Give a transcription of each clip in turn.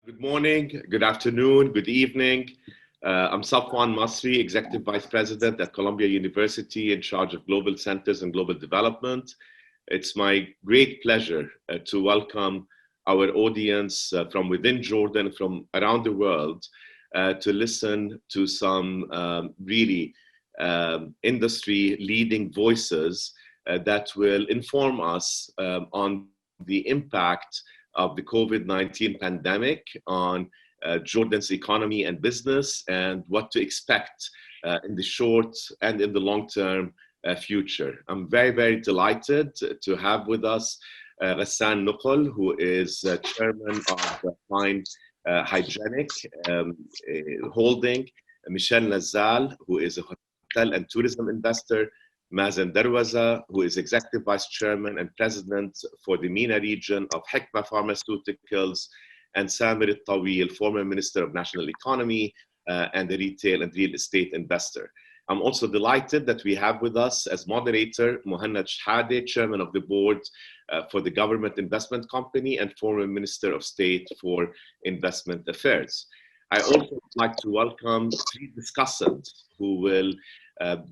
Good morning, good afternoon, good evening. I'm Safwan Masri, Executive Vice President at Columbia University in charge of Global Centers and Global Development. It's my great pleasure to welcome our audience from within Jordan, from around the world, to listen to some really industry leading voices that will inform us on the impact of the COVID-19 pandemic on Jordan's economy and business, and what to expect in the short and in the long-term future. I'm very, very delighted to have with us Ghassan Nuqul, who is chairman of Fine Hygienic Holding, Michel Nazal, who is a hotel and tourism investor, Mazen Darwaza, who is Executive Vice Chairman and President for the MENA region of Hikma Pharmaceuticals, and Samir Al-Tawil, former Minister of National Economy and a retail and real estate investor. I'm also delighted that we have with us as moderator Mohanad Shahadeh, Chairman of the Board for the Government Investment Company and former Minister of State for Investment Affairs. I also would like to welcome three discussants who will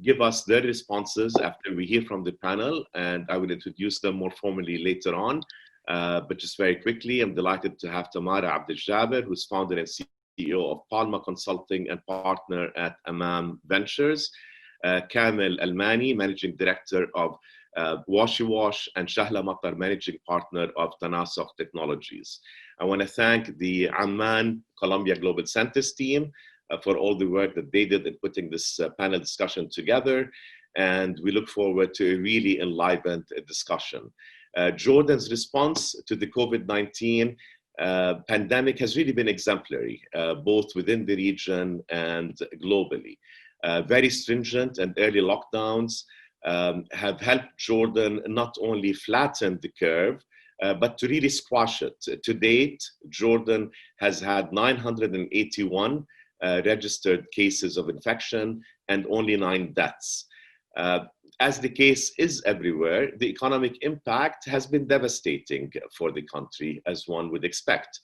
give us their responses after we hear from the panel, and I will introduce them more formally later on. But just very quickly, I'm delighted to have Tamara Abdel-Jaber, who's founder and CEO of Palma Consulting and partner at Amam Ventures, Kamel Almani, Managing Director of Washy Wash, and Shahla Matar, Managing Partner of Tanasukh Technologies. I want to thank the Amman Columbia Global Centers team for all the work that they did in putting this panel discussion together. And we look forward to a really enlivened discussion. Jordan's response to the COVID-19 pandemic has really been exemplary, both within the region and globally. Very stringent and early lockdowns have helped Jordan not only flatten the curve, but to really squash it. To date, Jordan has had 981 registered cases of infection and only 9 deaths. As the case is everywhere, the economic impact has been devastating for the country, as one would expect.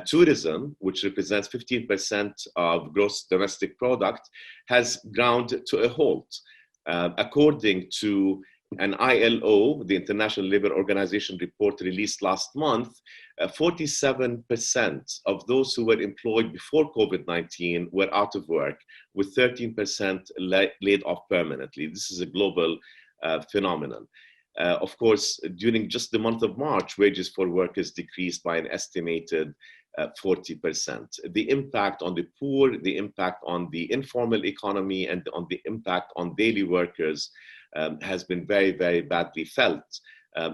Tourism, which represents 15% of gross domestic product, has ground to a halt. According to an ILO, the International Labour Organization report released last month, 47% of those who were employed before COVID-19 were out of work, with 13% laid off permanently. This is a global phenomenon. Of course, during just the month of March, wages for workers decreased by an estimated 40%. The impact on the poor, the impact on the informal economy, and on the impact on daily workers has been very, very badly felt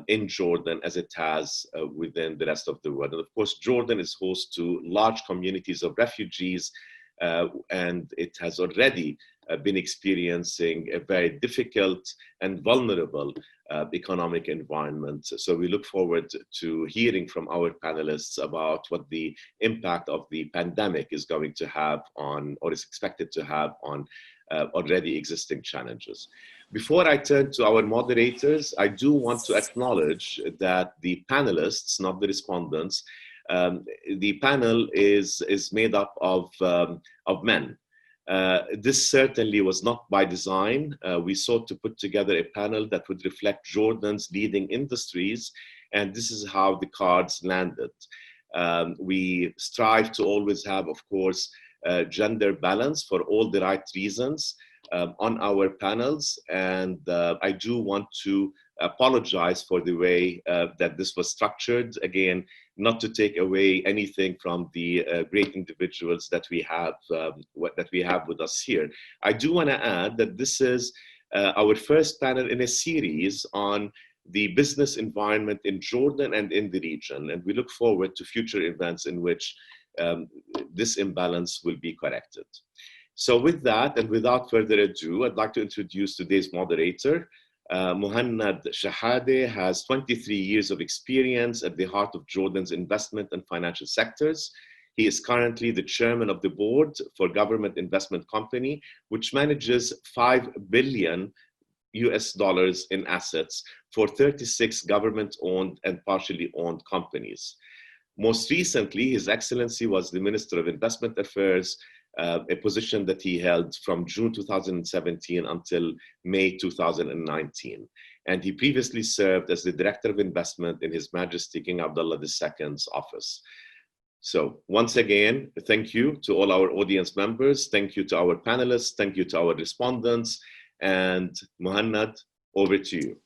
in Jordan, as it has within the rest of the world. And of course, Jordan is host to large communities of refugees, and it has already been experiencing a very difficult and vulnerable economic environment. So we look forward to hearing from our panelists about what the impact of the pandemic is going to have on, or is expected to have on, already existing challenges. Before I turn to our moderators, I do want to acknowledge that the panelists, not the respondents, the panel is made up of men. This certainly was not by design. We sought to put together a panel that would reflect Jordan's leading industries, and this is how the cards landed. We strive to always have, of course, gender balance for all the right reasons on our panels, and I do want to apologize for the way that this was structured. Again, not to take away anything from the great individuals that we have with us here. I do want to add that this is our first panel in a series on the business environment in Jordan and in the region, and we look forward to future events in which this imbalance will be corrected. So with that, and without further ado, I'd like to introduce today's moderator. Mohanad Shahadeh has 23 years of experience at the heart of Jordan's investment and financial sectors. He is currently the chairman of the board for Government Investment Company, which manages $5 billion in assets for 36 government-owned and partially owned companies. Most recently, His Excellency was the Minister of Investment Affairs, a position that he held from June 2017 until May 2019. And he previously served as the Director of Investment in His Majesty King Abdullah II's office. So once again, thank you to all our audience members. Thank you to our panelists. Thank you to our respondents. And Muhannad, over to you.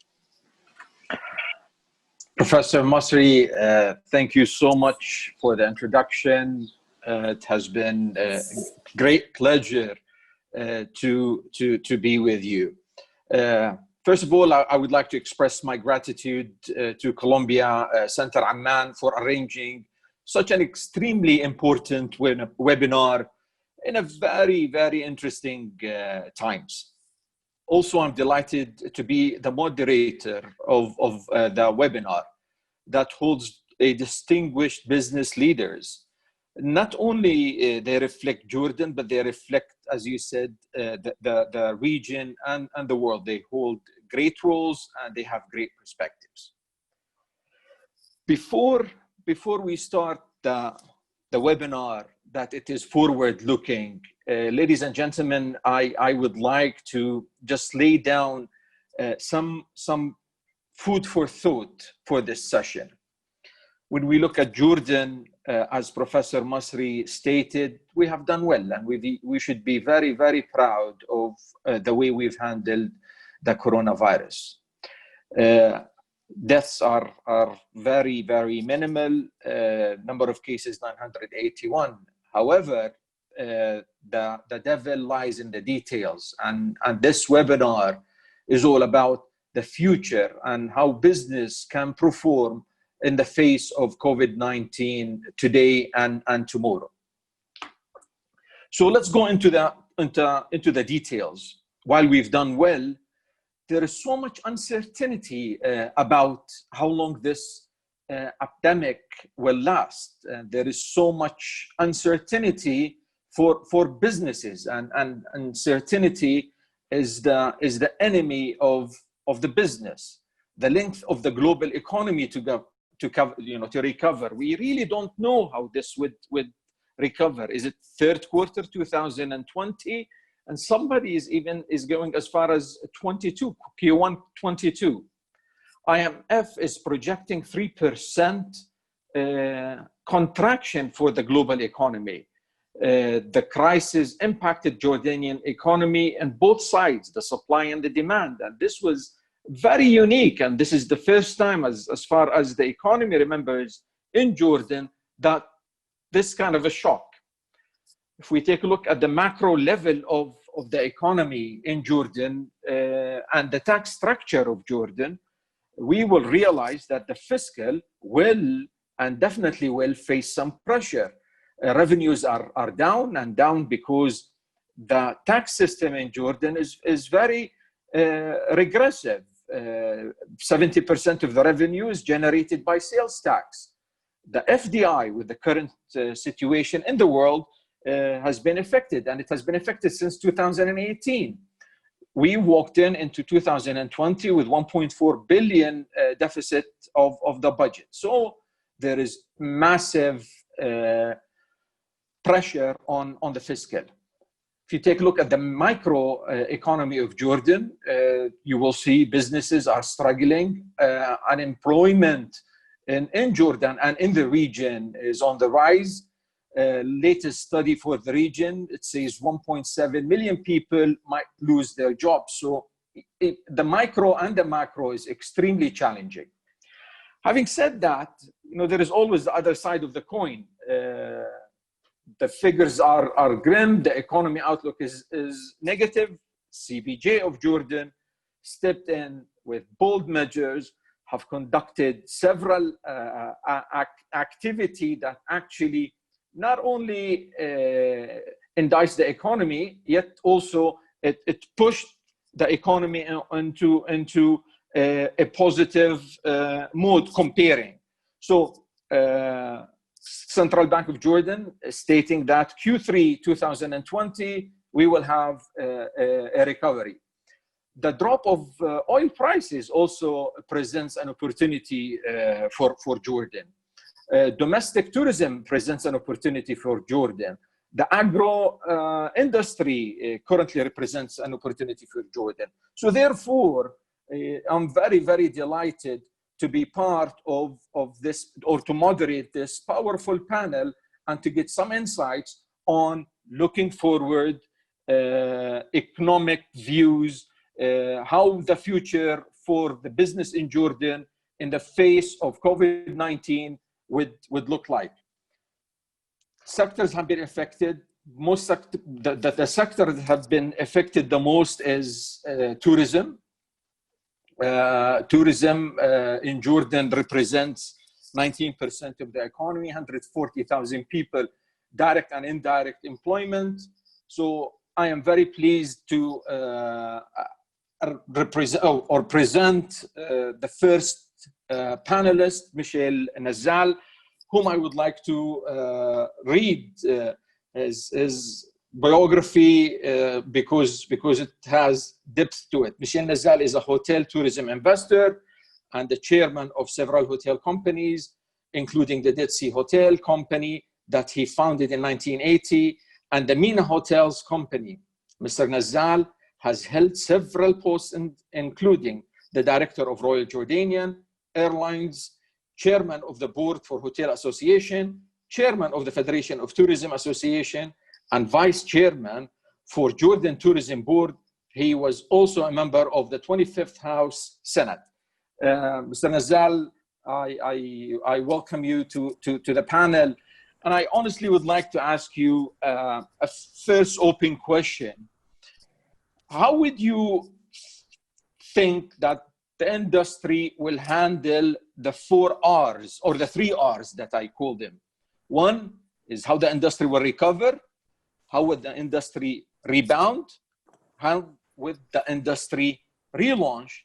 Professor Masri, thank you so much for the introduction. It has been a great pleasure to be with you. First of all, I would like to express my gratitude to Columbia Center Amman for arranging such an extremely important webinar in a very, very interesting times. Also, I'm delighted to be the moderator of the webinar that holds a distinguished business leaders. Not only they reflect Jordan, but they reflect, as you said, the region and the world. They hold great roles and they have great perspectives. Before we start the webinar, that it is forward-looking, ladies and gentlemen, I would like to just lay down some food for thought for this session. When we look at Jordan, as Professor Masri stated, we have done well, and we should be very, very proud of the way we've handled the coronavirus. Deaths are very, very minimal. Number of cases 981. However, the devil lies in the details, and this webinar is all about the future and how business can perform in the face of COVID-19 today and tomorrow. So let's go into the details. While we've done well, there is so much uncertainty about how long this epidemic will last. There is so much uncertainty for businesses, and uncertainty is the enemy of the business. The length of the global economy to recover. We really don't know how this would recover. Is it third quarter 2020? And somebody is going as far as Q1 22. IMF is projecting 3% contraction for the global economy. The crisis impacted Jordanian economy on both sides, the supply and the demand. And this was very unique. And this is the first time, as far as the economy remembers, in Jordan, that this kind of a shock. If we take a look at the macro level of the economy in Jordan and the tax structure of Jordan, we will realize that the fiscal will and definitely will face some pressure. Revenues are down because the tax system in Jordan is very regressive. 70% of the revenue is generated by sales tax. The FDI, with the current situation in the world, has been affected, and it has been affected since 2018. We walked into 2020 with 1.4 billion deficit of the budget. So there is massive pressure on the fiscal. If you take a look at the micro economy of Jordan, you will see businesses are struggling. Unemployment in Jordan and in the region is on the rise. Latest study for the region, it says 1.7 million people might lose their jobs. So the micro and the macro is extremely challenging. Having said that, there is always the other side of the coin. The figures are grim. The economy outlook is negative. CBJ of Jordan stepped in with bold measures, have conducted several activity that actually not only indice the economy, yet also it pushed the economy into a positive mode comparing. So Central Bank of Jordan stating that Q3 2020, we will have a recovery. The drop of oil prices also presents an opportunity for Jordan. Domestic tourism presents an opportunity for Jordan. The agro industry currently represents an opportunity for Jordan. So therefore, I'm very, very delighted to be part of this, or to moderate this powerful panel, and to get some insights on looking forward, economic views, how the future for the business in Jordan in the face of COVID-19 would look like. Sectors have been affected. The sector that have been affected the most is tourism. Tourism in Jordan represents 19% of the economy, 140,000 people, direct and indirect employment. So I am very pleased to present the first panelist, Michel Nazal, whom I would like to read his biography because it has depth to it. Michel Nazal is a hotel tourism investor and the chairman of several hotel companies, including the Dead Sea Hotel Company that he founded in 1980 and the Mina Hotels Company. Mr. Nazal has held several posts, including the director of Royal Jordanian Airlines, chairman of the board for Hotel Association, chairman of the Federation of Tourism Association, and vice chairman for Jordan Tourism Board. He was also a member of the 25th House Senate. Mr. Nazal, I welcome you to the panel. And I honestly would like to ask you a first open question. How would you think that the industry will handle the 4 R's, or the 3 R's that I call them? One is how the industry will recover. How would the industry rebound? How would the industry relaunch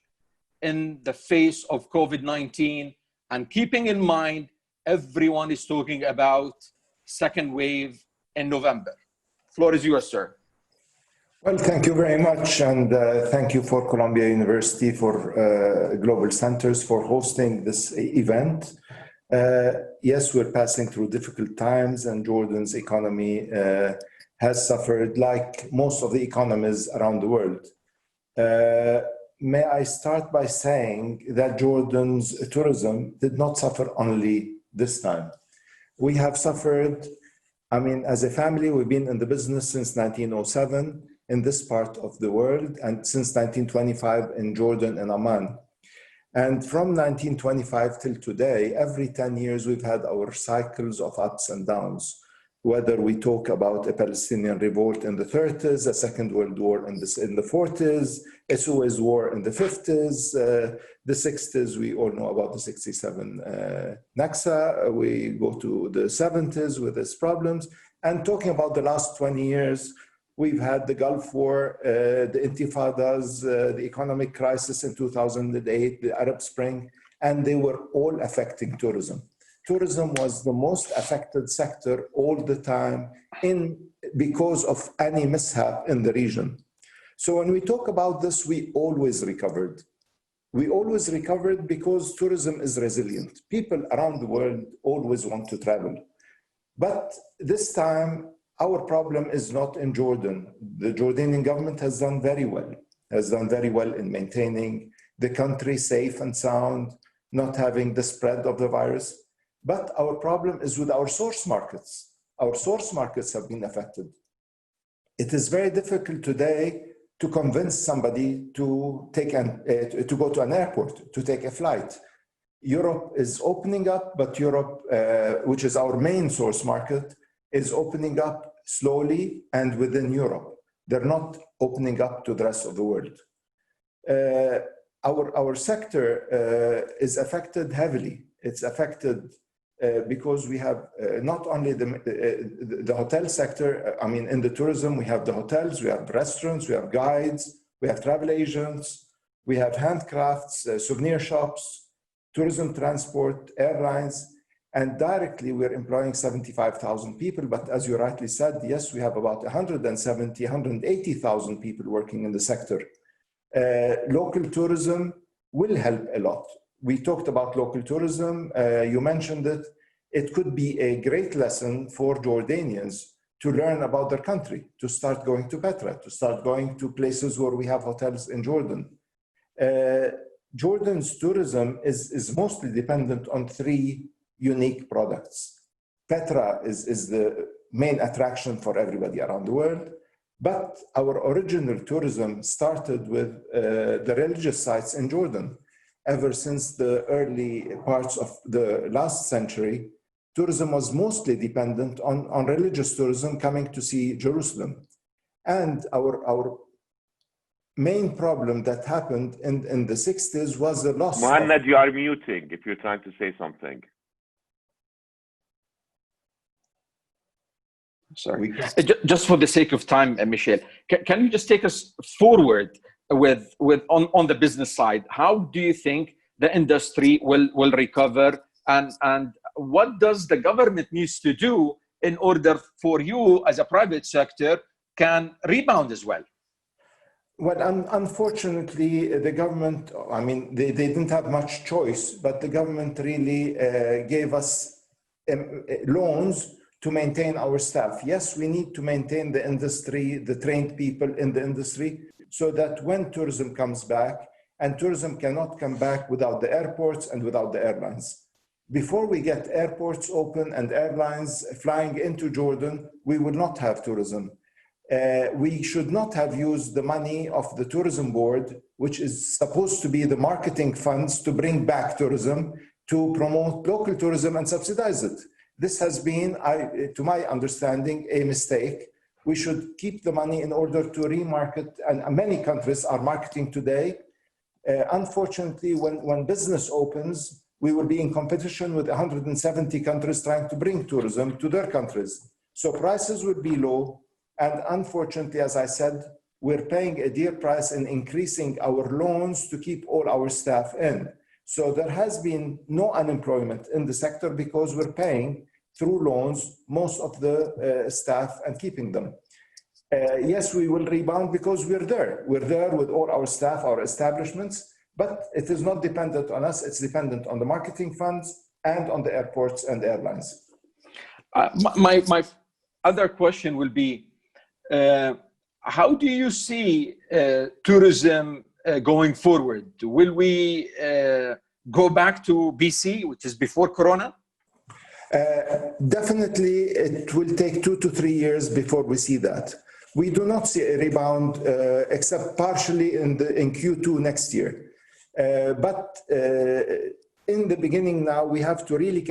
in the face of COVID-19? And keeping in mind, everyone is talking about second wave in November. Floor is yours, sir. Well, thank you very much. And thank you for Columbia University, for Global Centers for hosting this event. Yes, we're passing through difficult times and Jordan's economy has suffered like most of the economies around the world. May I start by saying that Jordan's tourism did not suffer only this time. We have suffered, I mean, as a family, we've been in the business since 1907 in this part of the world, and since 1925 in Jordan and Amman. And from 1925 till today, every 10 years, we've had our cycles of ups and downs, whether we talk about a Palestinian revolt in the 30s, a Second World War in the 40s, a Suez War in the 50s, the 60s, we all know about the 67 Naksa, we go to the 70s with its problems, and talking about the last 20 years, we've had the Gulf War, the Intifadas, the economic crisis in 2008, the Arab Spring, and they were all affecting tourism. Tourism was the most affected sector all the time because of any mishap in the region. So when we talk about this, we always recovered. We always recovered because tourism is resilient. People around the world always want to travel. But this time, our problem is not in Jordan. The Jordanian government has done very well in maintaining the country safe and sound, not having the spread of the virus. But our problem is with our source markets. Our source markets have been affected. It is very difficult today to convince somebody to go to an airport, to take a flight. Europe is opening up, but Europe, which is our main source market, is opening up slowly and within Europe. They're not opening up to the rest of the world. Our sector is affected heavily. It's affected because we have not only the hotel sector, I mean, in the tourism, we have the hotels, we have restaurants, we have guides, we have travel agents, we have handcrafts, souvenir shops, tourism transport, airlines, and directly we're employing 75,000 people. But as you rightly said, yes, we have about 180,000 people working in the sector. Local tourism will help a lot. We talked about local tourism, you mentioned it. it could be a great lesson for Jordanians to learn about their country, to start going to Petra, to start going to places where we have hotels in Jordan. Jordan's tourism is mostly dependent on three unique products. Petra is the main attraction for everybody around the world, but our original tourism started with the religious sites in Jordan. Ever since the early parts of the last century, tourism was mostly dependent on religious tourism coming to see Jerusalem. And our main problem that happened in the 60s was the loss Mohanad, you are muting if you're trying to say something. Sorry. Just for the sake of time, Michelle, can you just take us forward on the business side? How do you think the industry will recover, and what does the government needs to do in order for you as a private sector can rebound as well? Well, unfortunately, the government, I mean, they didn't have much choice, but the government really gave us loans to maintain our staff. Yes, we need to maintain the industry, the trained people in the industry, so that when tourism comes back, and tourism cannot come back without the airports and without the airlines. Before we get airports open and airlines flying into Jordan, we will not have tourism. We should not have used the money of the tourism board, which is supposed to be the marketing funds to bring back tourism, to promote local tourism and subsidize it. This has been, to my understanding, a mistake. We should keep the money in order to remarket, and many countries are marketing today. Unfortunately, when business opens, we will be in competition with 170 countries trying to bring tourism to their countries. So prices would be low. And unfortunately, as I said, we're paying a dear price in increasing our loans to keep all our staff in. So there has been no unemployment in the sector because we're paying through loans most of the staff and keeping them. Yes, we will rebound because we're there. We're there with all our staff, our establishments, but it is not dependent on us. It's dependent on the marketing funds and on the airports and airlines. My other question will be, how do you see tourism going forward? Will we go back to BC, which is before Corona? Definitely, it will take 2 to 3 years before we see that. We do not see a rebound except partially in Q2 next year. But in the beginning now, we have to really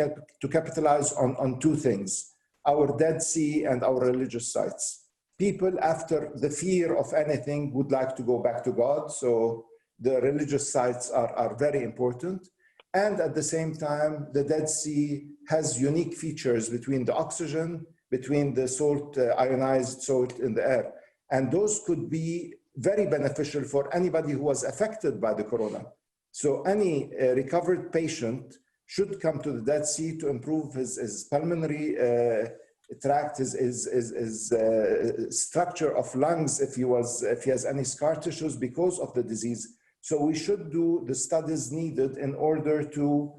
capitalize on two things: our Dead Sea and our religious sites. People, after the fear of anything, would like to go back to God. So the religious sites are very important. And at the same time, the Dead Sea has unique features between the oxygen, between the salt, ionized salt in the air. And those could be very beneficial for anybody who was affected by the corona. So any recovered patient should come to the Dead Sea to improve his pulmonary tract, his structure of lungs, if he has any scar tissues because of the disease. So we should do the studies needed in order to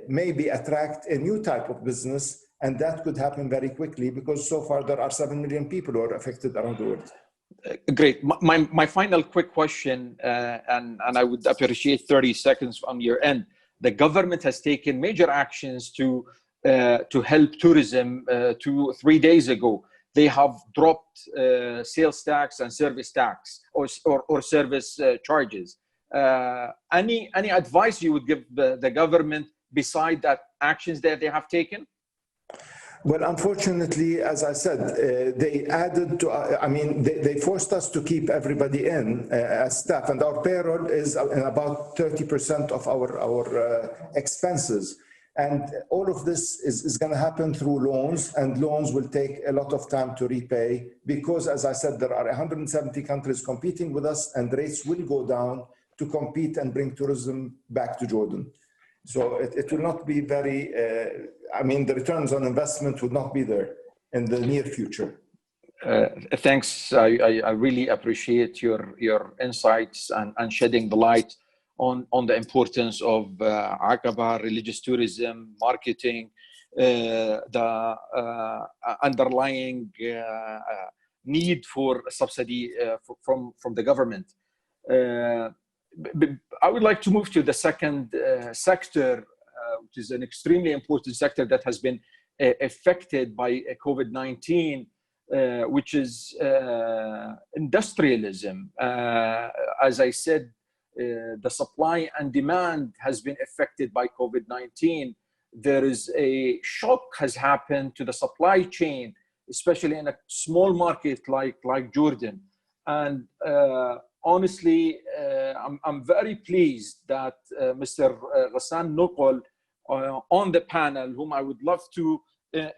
maybe attract a new type of business, and that could happen very quickly because so far there are 7 million people who are affected around the world. Great. My final quick question, and I would appreciate 30 seconds on your end. The government has taken major actions to help tourism. 2-3 days ago, they have dropped sales tax and service tax or service charges. Any advice you would give the government beside that actions that they have taken? Well, unfortunately, as I said, they added to, they forced us to keep everybody in as staff, and our payroll is in about 30% of our expenses. And all of this is going to happen through loans, and loans will take a lot of time to repay because, as I said, there are 170 countries competing with us, and rates will go down to compete and bring tourism back to Jordan. So it will not be very, the returns on investment would not be there in the near future. Thanks. I really appreciate your insights and shedding the light on the importance of Aqaba, religious tourism, marketing, the underlying need for subsidy from the government. I would like to move to the second sector, which is an extremely important sector that has been affected by COVID-19, which is industrialism. As I said, the supply and demand has been affected by COVID-19. There is a shock has happened to the supply chain, especially in a small market like Jordan. And honestly, I'm very pleased that Mr. Ghassan Nuqul on the panel, whom I would love to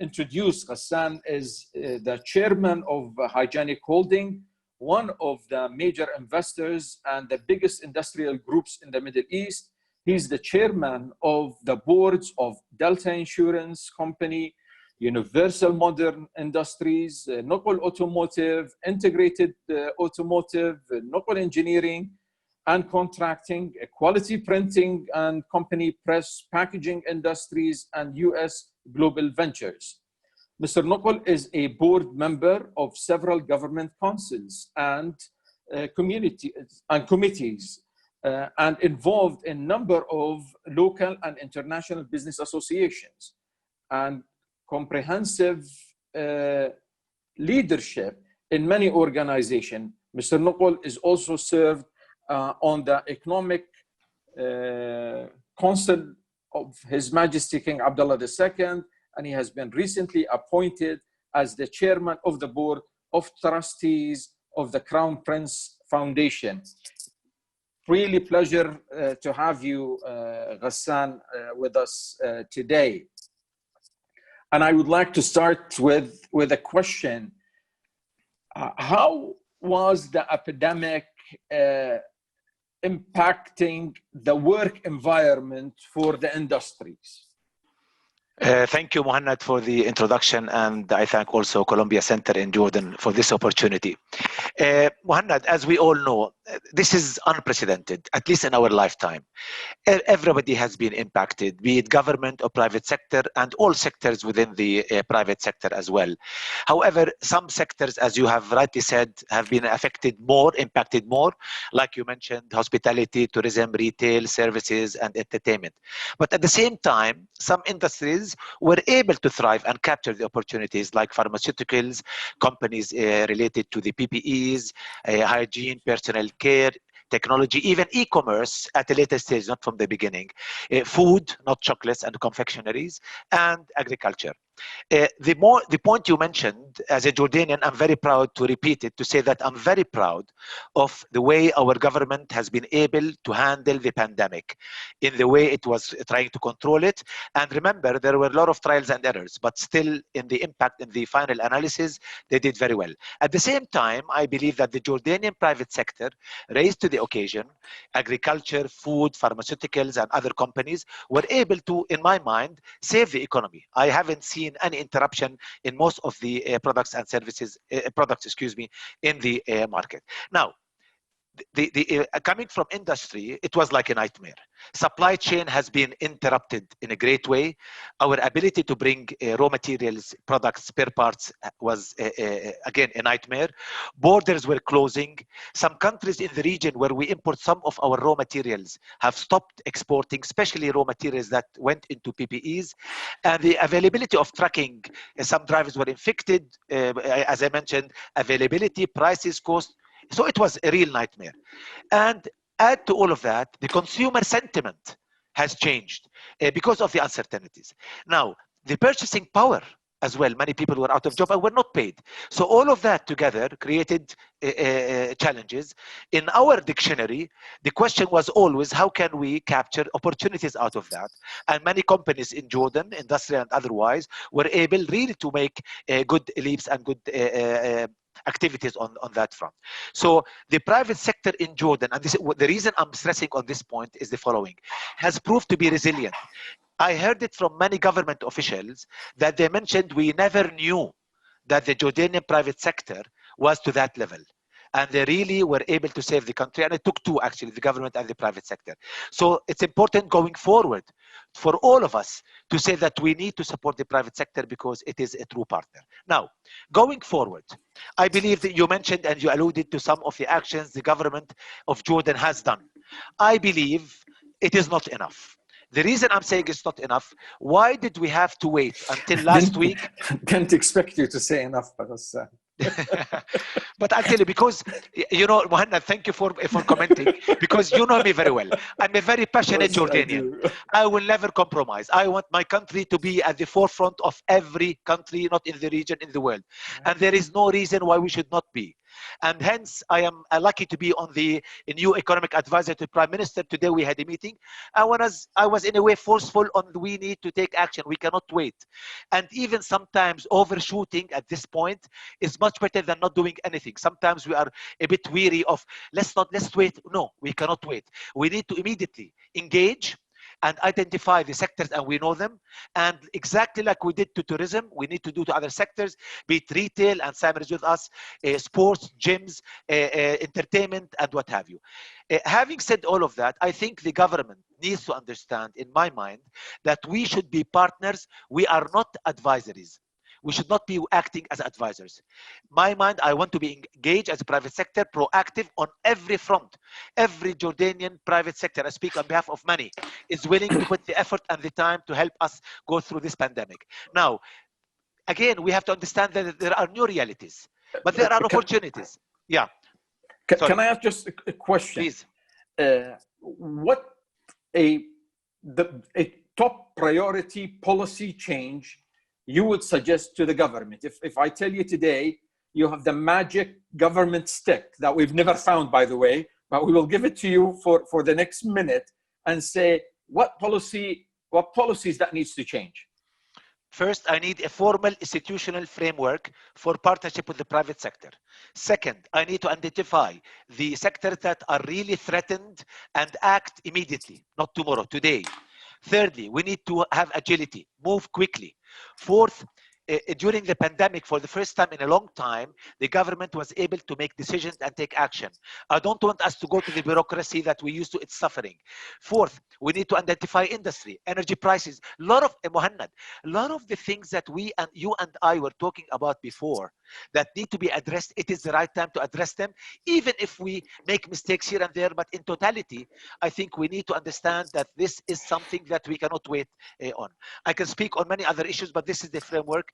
introduce. Ghassan is the chairman of Hygienic Holding, one of the major investors and the biggest industrial groups in the Middle East. He's the chairman of the boards of Delta Insurance Company, Universal Modern Industries, Nuqul Automotive, Integrated Automotive, Nuqul Engineering and Contracting, Quality Printing and Company Press Packaging Industries, and US Global Ventures. Mr. Nuqul is a board member of several government councils and committees, and involved in a number of local and international business associations, and comprehensive leadership in many organizations. Mr. Nuqul is also served on the Economic Council of His Majesty King Abdullah II, and he has been recently appointed as the chairman of the board of trustees of the Crown Prince Foundation. Really pleasure to have you, Ghassan, with us today. And I would like to start with a question. How was the epidemic impacting the work environment for the industries? Thank you, Muhannad, for the introduction, and I thank also Columbia Center in Jordan for this opportunity. Muhannad, as we all know, this is unprecedented, at least in our lifetime. Everybody has been impacted, be it government or private sector, and all sectors within the private sector as well. However, some sectors, as you have rightly said, have been affected more, impacted more, like you mentioned, hospitality, tourism, retail, services, and entertainment. But at the same time, some industries were able to thrive and capture the opportunities, like pharmaceuticals, companies related to the PPEs, hygiene, personal care, technology, even e-commerce at a later stage, not from the beginning, food, not chocolates and confectionaries, and agriculture. The point you mentioned, as a Jordanian, I'm very proud to repeat it, to say that I'm very proud of the way our government has been able to handle the pandemic, in the way it was trying to control it. And remember, there were a lot of trials and errors, but still in the impact, in the final analysis, they did very well. At the same time, I believe that the Jordanian private sector raised to the occasion. Agriculture, food, pharmaceuticals, and other companies were able to, in my mind, save the economy. I haven't seen any interruption in most of the products and services, in the market. Now, coming from industry, it was like a nightmare. Supply chain has been interrupted in a great way. Our ability to bring raw materials, products, spare parts was, again, a nightmare. Borders were closing. Some countries in the region where we import some of our raw materials have stopped exporting, especially raw materials that went into PPEs. And the availability of trucking, some drivers were infected. As I mentioned, availability, prices, cost. So it was a real nightmare. And add to all of that, the consumer sentiment has changed because of the uncertainties. Now, the purchasing power as well, many people were out of job and were not paid. So all of that together created challenges. In our dictionary, the question was always, how can we capture opportunities out of that? And many companies in Jordan, industrial and otherwise, were able really to make good leaps and good activities on that front. So the private sector in Jordan, and the reason I'm stressing on this point is the following, has proved to be resilient. I heard it from many government officials that they mentioned we never knew that the Jordanian private sector was to that level. and they really were able to save the country. And it took two, actually, the government and the private sector. So it's important going forward for all of us to say that we need to support the private sector because it is a true partner. Now, going forward, I believe that you mentioned and you alluded to some of the actions the government of Jordan has done. I believe it is not enough. The reason I'm saying it's not enough, why did we have to wait until last week? Can't expect you to say enough, Hassan. But I'll tell you, because, you know, Muhannad, thank you for commenting, because you know me very well. I'm a very passionate Jordanian. I will never compromise. I want my country to be at the forefront of every country, not in the region, in the world. And there is no reason why we should not be. And hence, I am lucky to be on the new economic advisor to Prime Minister. Today we had a meeting. I was in a way forceful on we need to take action. We cannot wait. And even sometimes overshooting at this point is much better than not doing anything. Sometimes we are a bit weary of, let's wait. No, we cannot wait. We need to immediately engage and identify the sectors, and we know them. And exactly like we did to tourism, we need to do to other sectors, be it retail, and Simon is with us, sports, gyms, entertainment, and what have you. Having said all of that, I think the government needs to understand, in my mind, that we should be partners. We are not advisories. We should not be acting as advisors. My mind, I want to be engaged as a private sector, proactive on every front. Every Jordanian private sector, I speak on behalf of many, is willing to put the effort and the time to help us go through this pandemic. Now, again, we have to understand that there are new realities, but there are opportunities. Yeah. Can I ask just a question? Please. What a top priority policy change you would suggest to the government? If I tell you today, you have the magic government stick that we've never found, by the way, but we will give it to you for the next minute and say, what policies that needs to change? First, I need a formal institutional framework for partnership with the private sector. Second, I need to identify the sectors that are really threatened and act immediately, not tomorrow, today. Thirdly, we need to have agility, move quickly. Fourth, during the pandemic, for the first time in a long time, the government was able to make decisions and take action. I don't want us to go to the bureaucracy that we used to, it's suffering. Fourth, we need to identify industry, energy prices, a lot of the things that you and I were talking about before that need to be addressed. It is the right time to address them, even if we make mistakes here and there. But in totality, I think we need to understand that this is something that we cannot wait on. I can speak on many other issues, but this is the framework.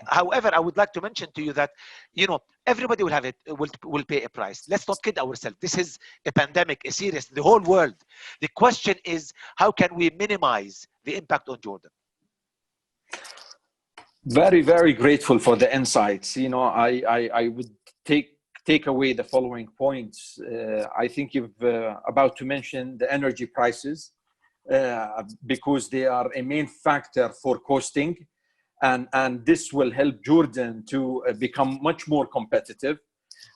However, I would like to mention to you that, you know, everybody will have it, will pay a price. Let's not kid ourselves. This is a pandemic, a serious, the whole world. The question is, how can we minimize the impact on Jordan? Very, very grateful for the insights. You know, I would take away the following points. I think you've about to mention the energy prices because they are a main factor for costing. And this will help Jordan to become much more competitive.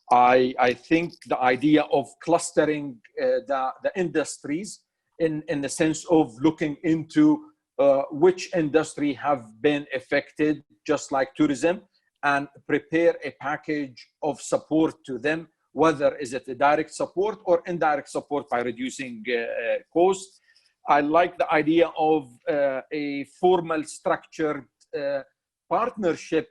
I think the idea of clustering the industries in the sense of looking into which industry have been affected, just like tourism, and prepare a package of support to them, whether is it a direct support or indirect support by reducing cost. I like the idea of a formal structured partnership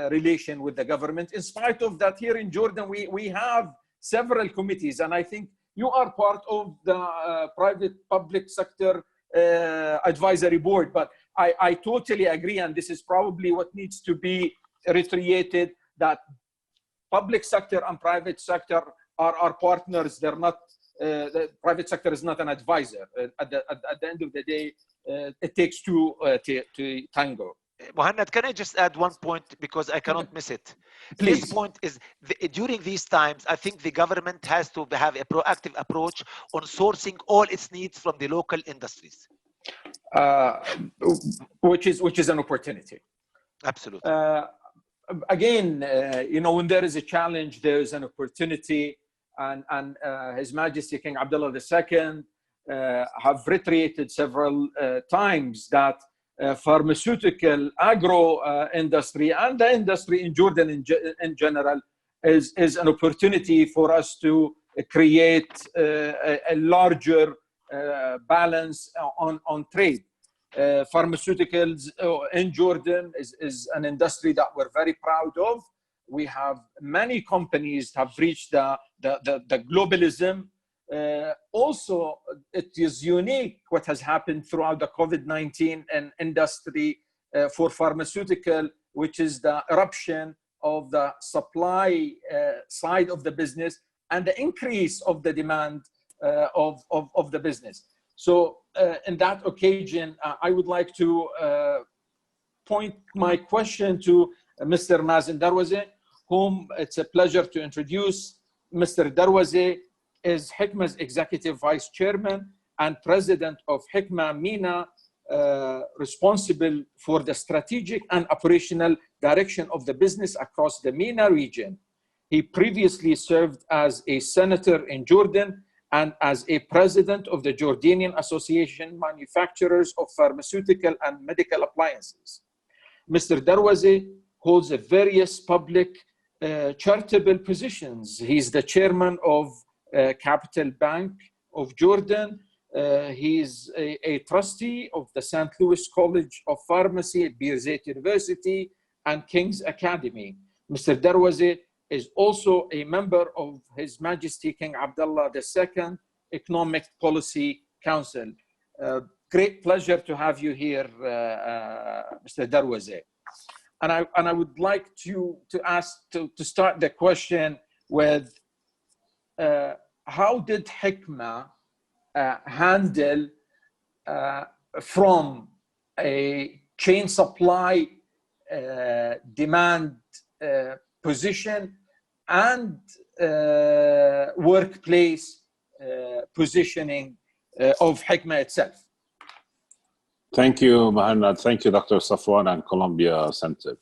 relation with the government. In spite of that, here in Jordan, we have several committees, and I think you are part of the private-public sector advisory board. But I totally agree, and this is probably what needs to be reiterated, that public sector and private sector are partners. They're not. The private sector is not an advisor. At the end of the day, it takes two to tango. Muhannad, can I just add one point, because I cannot miss it? Please. This point is, during these times, I think the government has to have a proactive approach on sourcing all its needs from the local industries. Which is an opportunity. Absolutely. Again, you know, when there is a challenge, there is an opportunity, and His Majesty King Abdullah II have reiterated several times that pharmaceutical, agro industry, and the industry in Jordan in general is an opportunity for us to create a larger balance on trade. Pharmaceuticals in Jordan is an industry that we're very proud of. We have many companies have reached the globalism. Also, it is unique what has happened throughout the COVID-19 and industry for pharmaceutical, which is the eruption of the supply side of the business and the increase of the demand of the business. So in that occasion, I would like to point my question to Mr. Mazen Darwazeh, whom it's a pleasure to introduce. Mr. Darwazeh is Hikma's Executive Vice Chairman and President of Hikma MENA, responsible for the strategic and operational direction of the business across the MENA region. He previously served as a senator in Jordan and as a president of the Jordanian Association Manufacturers of Pharmaceutical and Medical Appliances. Mr. Darwazeh holds various public charitable positions. He's the chairman of Capital Bank of Jordan. He's a trustee of the St. Louis College of Pharmacy at Birzeit University and King's Academy. Mr. Darwazeh is also a member of His Majesty King Abdullah II Economic Policy Council. Great pleasure to have you here, Mr. Darwazeh. And I would like to start the question with how did Hikma handle from a chain supply demand position and workplace positioning of Hikma itself? Thank you, Muhannad. Thank you, Dr. Safwan and Columbia Center.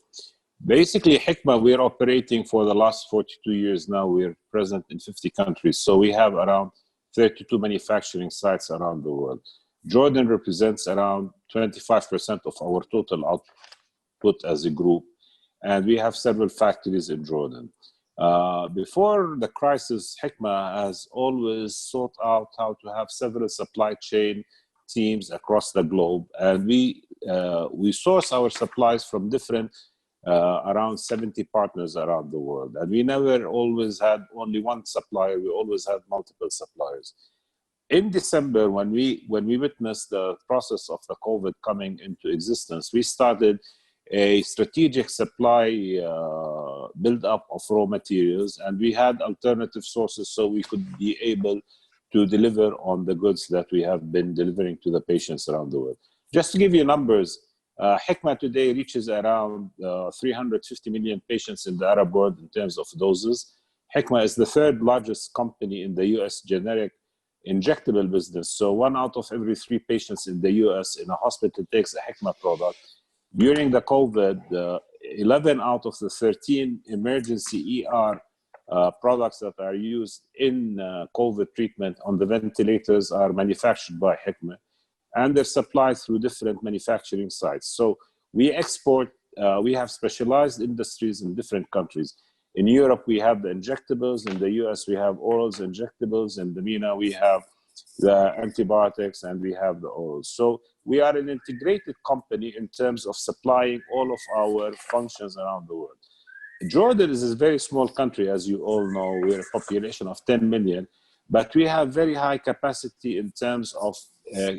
Basically, Hikma, we're operating for the last 42 years now. We're present in 50 countries. So we have around 32 manufacturing sites around the world. Jordan represents around 25% of our total output as a group. And we have several factories in Jordan. Before the crisis, Hikma has always sought out how to have several supply chain teams across the globe. And we source our supplies from different around 70 partners around the world. And we never always had only one supplier, we always had multiple suppliers. In December, when we witnessed the process of the COVID coming into existence, we started a strategic supply build-up of raw materials, and we had alternative sources so we could be able to deliver on the goods that we have been delivering to the patients around the world. Just to give you numbers, Hikma today reaches around 350 million patients in the Arab world in terms of doses. Hikma is the third largest company in the US generic injectable business. So 1 out of every 3 patients in the US in a hospital takes a Hikma product. During the COVID, 11 out of the 13 emergency ER products that are used in COVID treatment on the ventilators are manufactured by Hikma, and they're supplied through different manufacturing sites. So we export, we have specialized industries in different countries. In Europe, we have the injectables. In the US, we have orals, injectables. In the MENA, we have the antibiotics, and we have the orals. So we are an integrated company in terms of supplying all of our functions around the world. Jordan is a very small country, as you all know. We're a population of 10 million, but we have very high capacity in terms of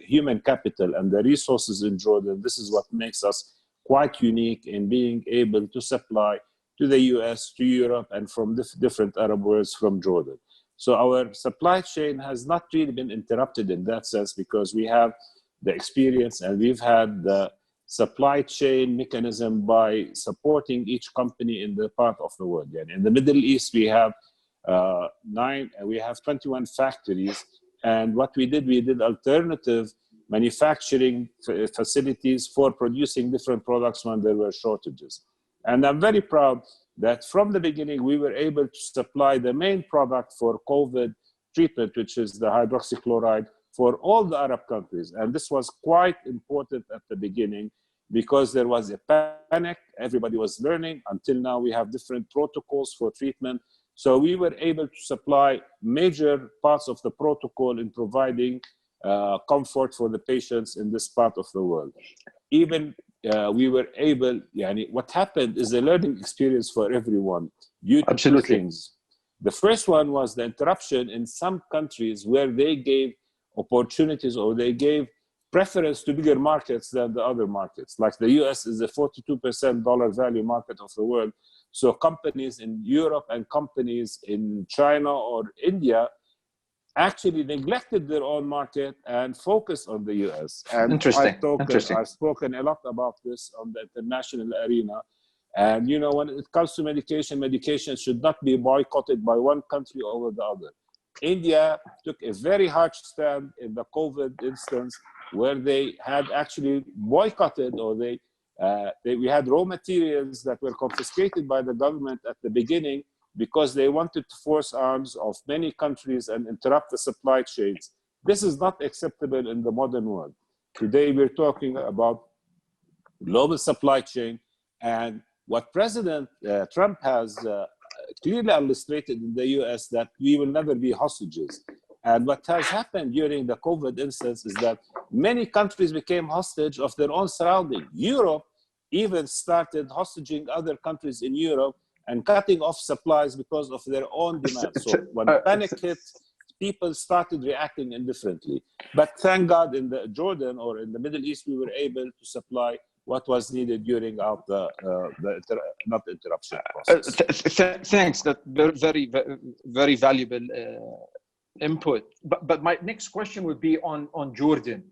human capital and the resources in Jordan. This is what makes us quite unique in being able to supply to the US, to Europe, and from different Arab worlds from Jordan. So our supply chain has not really been interrupted in that sense because we have the experience and we've had the supply chain mechanism by supporting each company in the part of the world. And in the Middle East, we have 21 factories. And what we did alternative manufacturing facilities for producing different products when there were shortages. And I'm very proud that from the beginning, we were able to supply the main product for COVID treatment, which is the hydroxychloride, for all the Arab countries. And this was quite important at the beginning because there was a panic. Everybody was learning. Until now, we have different protocols for treatment. So we were able to supply major parts of the protocol in providing comfort for the patients in this part of the world. Even we were able, what happened is a learning experience for everyone due to two things. The first one was the interruption in some countries where they gave opportunities or they gave preference to bigger markets than the other markets. Like the US is a 42% dollar value market of the world. So companies in Europe and companies in China or India actually neglected their own market and focused on the US. And I've spoken a lot about this on the international arena. And when it comes to medication should not be boycotted by one country over the other. India took a very harsh stand in the COVID instance where they had actually boycotted, or we had raw materials that were confiscated by the government at the beginning because they wanted to force arms of many countries and interrupt the supply chains. This is not acceptable in the modern world. Today, we're talking about global supply chain, and what President Trump has clearly illustrated in the US that we will never be hostages. And what has happened during the COVID instance is that many countries became hostage of their own surrounding. Europe even started hostaging other countries in Europe and cutting off supplies because of their own demands. So when panic hit, people started reacting indifferently. But thank God in the Jordan or in the Middle East, we were able to supply what was needed during the interruption process. Thanks. That's very, very valuable input. But my next question would be on Jordan.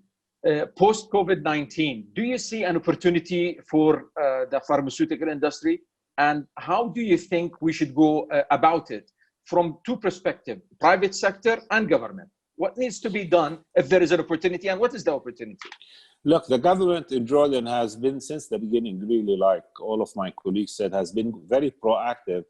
Post COVID-19, do you see an opportunity for the pharmaceutical industry? And how do you think we should go about it from two perspectives, private sector and government? What needs to be done if there is an opportunity, and what is the opportunity? Look, the government in Jordan has been, since the beginning, really, like all of my colleagues said, has been very proactive.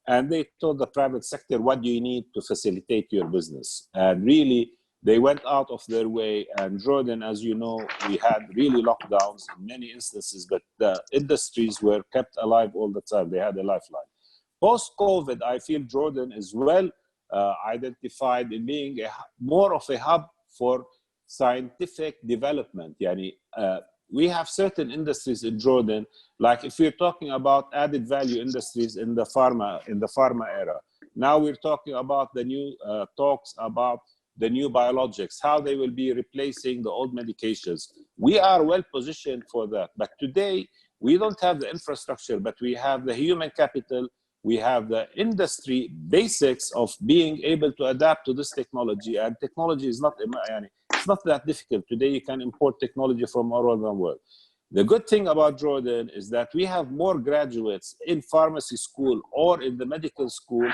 And they told the private sector, what do you need to facilitate your business? And really, they went out of their way. And Jordan, as you know, we had really lockdowns in many instances, but the industries were kept alive all the time. They had a lifeline. Post-COVID, I feel Jordan is well identified in being more of a hub for scientific development. We have certain industries in Jordan, like if we're talking about added value industries in the pharma era. Now we're talking about the new talks about the new biologics, how they will be replacing the old medications. We are well positioned for that. But today, we don't have the infrastructure, but we have the human capital. We have the industry basics of being able to adapt to this technology. And technology is not, it's not that difficult. Today, you can import technology from all over the world. The good thing about Jordan is that we have more graduates in pharmacy school or in the medical school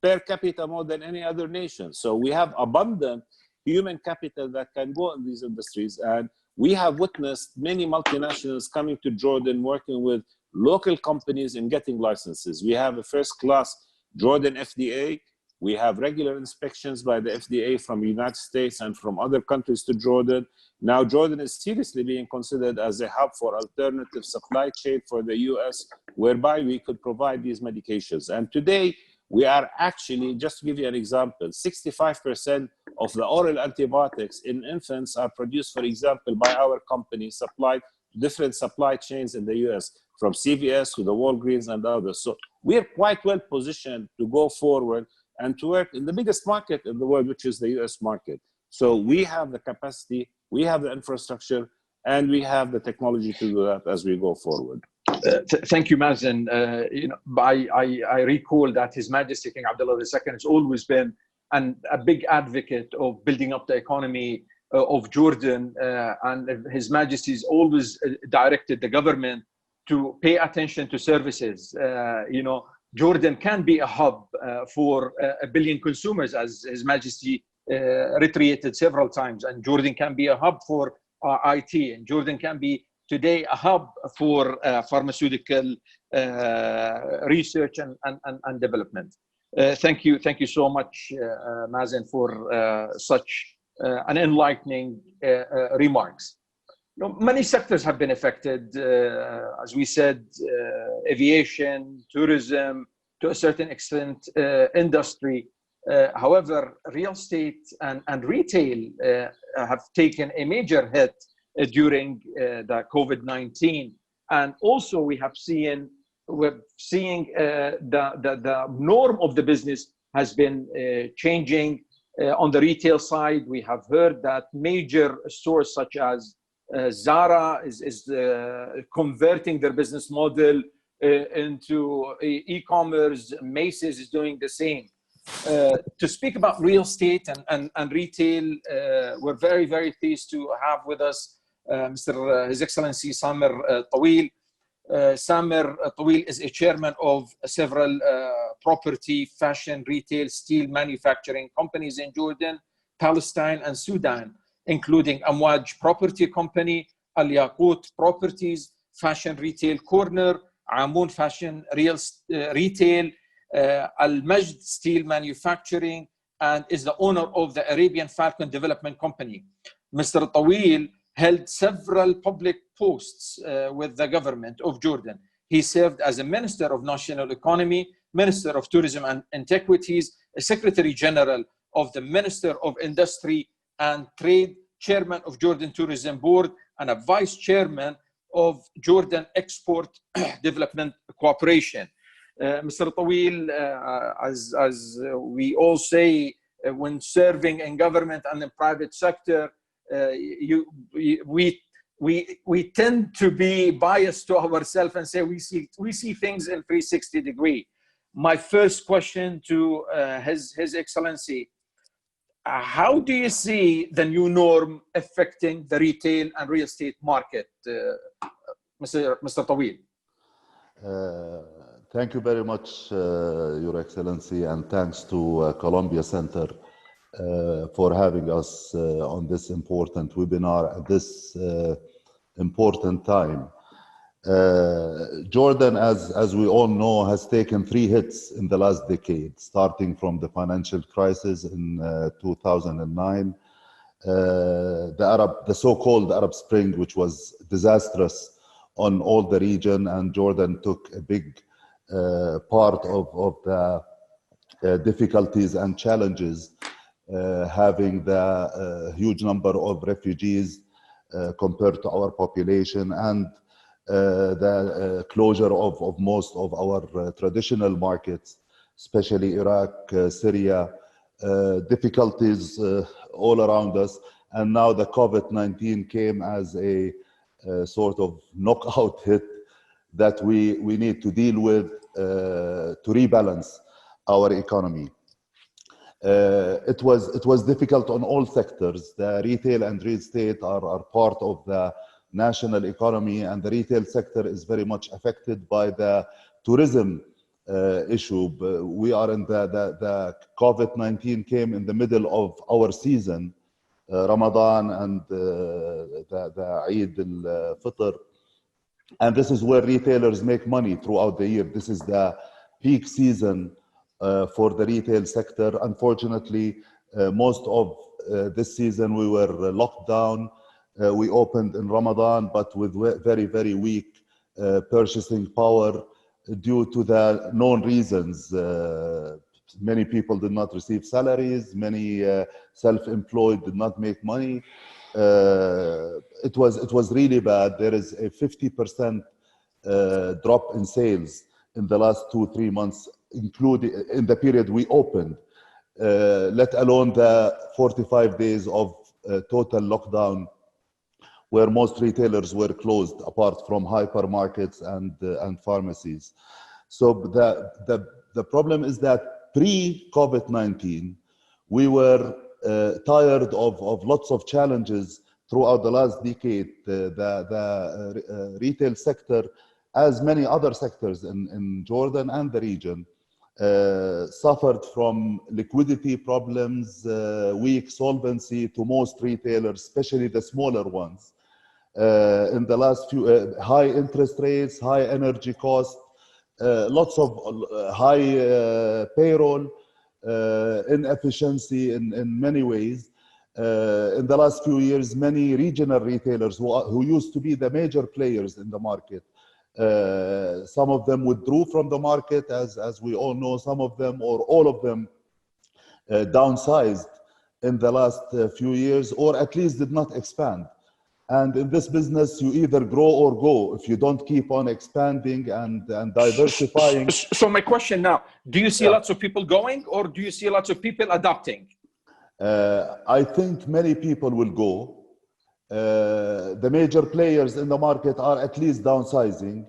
per capita more than any other nation. So we have abundant human capital that can go in these industries. And we have witnessed many multinationals coming to Jordan, working with local companies in getting licenses. We have a first-class Jordan FDA. We have regular inspections by the FDA from the United States and from other countries to Jordan. Now, Jordan is seriously being considered as a hub for alternative supply chain for the US, whereby we could provide these medications. And today, we are actually, just to give you an example, 65% of the oral antibiotics in infants are produced, for example, by our company, supplied to different supply chains in the US, from CVS to the Walgreens and others. So we're quite well positioned to go forward and to work in the biggest market in the world, which is the US market. So we have the capacity, we have the infrastructure, and we have the technology to do that as we go forward. Thank you, Mazen. I recall that His Majesty King Abdullah II has always been a big advocate of building up the economy of Jordan, and His Majesty has always directed the government to pay attention to services. Jordan can be a hub for 1 billion consumers, as His Majesty reiterated several times, and Jordan can be a hub for IT, and Jordan can be today a hub for pharmaceutical research and development. Thank you so much, Mazen, for such an enlightening remarks. Many sectors have been affected, as we said, aviation, tourism, to a certain extent, industry. However, real estate and retail have taken a major hit during the COVID-19. And also we're seeing the norm of the business has been changing. On the retail side, we have heard that major stores such as Zara is converting their business model into e-commerce. Macy's is doing the same. To speak about real estate and retail, we're very, very pleased to have with us His Excellency Samer Tawil. Samer Tawil is a chairman of several property, fashion, retail, steel manufacturing companies in Jordan, Palestine, and Sudan, including Amwaj Property Company, Al Yaqut Properties, Fashion Retail Corner, Amoon Fashion Retail, Al Majd Steel Manufacturing, and is the owner of the Arabian Falcon Development Company. Mr. Tawil held several public posts with the government of Jordan. He served as a Minister of National Economy, Minister of Tourism and Antiquities, a Secretary General of the Minister of Industry and Trade, Chairman of Jordan Tourism Board, and a Vice Chairman of Jordan Export Development Corporation. Mr. Tawil, as we all say, when serving in government and the private sector, we tend to be biased to ourselves and say we see things in 360 degree. My first question to His Excellency, how do you see the new norm affecting the retail and real estate market, Mr. Tawil? Thank you very much, Your Excellency, and thanks to Columbia Center for having us on this important webinar at this important time. Jordan, as we all know, has taken 3 hits in the last decade, starting from the financial crisis in 2009, the so-called Arab Spring, which was disastrous on all the region, and Jordan took a big part of the difficulties and challenges, having the huge number of refugees compared to our population, and the closure of most of our traditional markets, especially Iraq, Syria, difficulties all around us. And now the COVID-19 came as a sort of knockout hit that we need to deal with to rebalance our economy. It was difficult on all sectors. The retail and real estate are part of the national economy, and the retail sector is very much affected by the tourism issue. We are in the COVID-19 came in the middle of our season, Ramadan and the Eid al-Fitr. And this is where retailers make money throughout the year. This is the peak season for the retail sector. Unfortunately, most of this season we were locked down. We opened in Ramadan, but with very, very weak purchasing power due to the known reasons. Many people did not receive salaries. Many self-employed did not make money. It was really bad. There is a 50% drop in sales in the last 2-3 months, including in the period we opened, let alone the 45 days of total lockdown, where most retailers were closed, apart from hypermarkets and pharmacies. So the problem is that pre-COVID-19, we were tired of lots of challenges throughout the last decade. The retail sector, as many other sectors in Jordan and the region, suffered from liquidity problems, weak solvency to most retailers, especially the smaller ones. In the last few, high interest rates, high energy costs, lots of high payroll, inefficiency in many ways. In the last few years, many regional retailers who used to be the major players in the market Some of them withdrew from the market, as we all know. Some of them, or all of them, downsized in the last few years, or at least did not expand. And in this business, you either grow or go if you don't keep on expanding and diversifying. So my question now, do you see lots of people going, or do you see lots of people adopting? I think many people will go. The major players in the market are at least downsizing.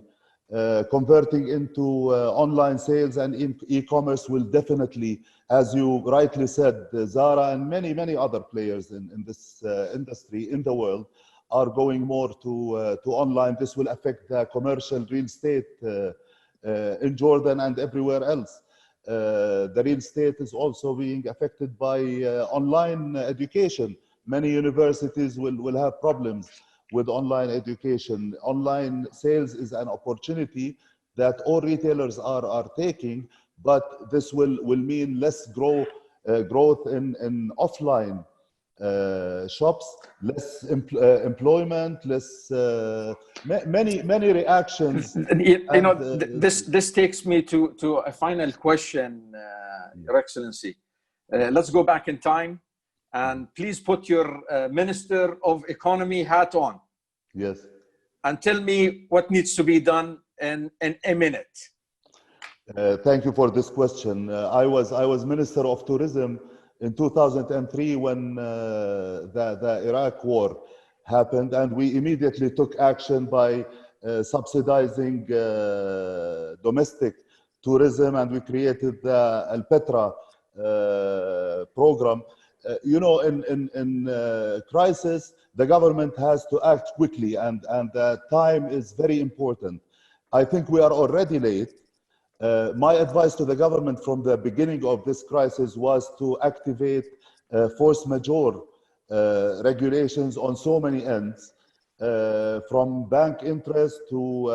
Converting into online sales and e-commerce will definitely, as you rightly said, Zara and many other players in this industry in the world are going more to online. This will affect the commercial real estate in Jordan and everywhere else. The real estate is also being affected by online education. Many universities will have problems with online education. Online sales is an opportunity that all retailers are taking, but this will mean less growth in offline shops, less employment, less many reactions. This takes me to a final question, Your Excellency. Let's go back in time, and please put your Minister of Economy hat on. Yes. And tell me what needs to be done in a minute. Thank you for this question. I was Minister of Tourism in 2003 when the Iraq war happened, and we immediately took action by subsidizing domestic tourism, and we created the Al Petra program. In crisis, the government has to act quickly, and time is very important. I think we are already late. My advice to the government from the beginning of this crisis was to activate force majeure regulations on so many ends, from bank interest to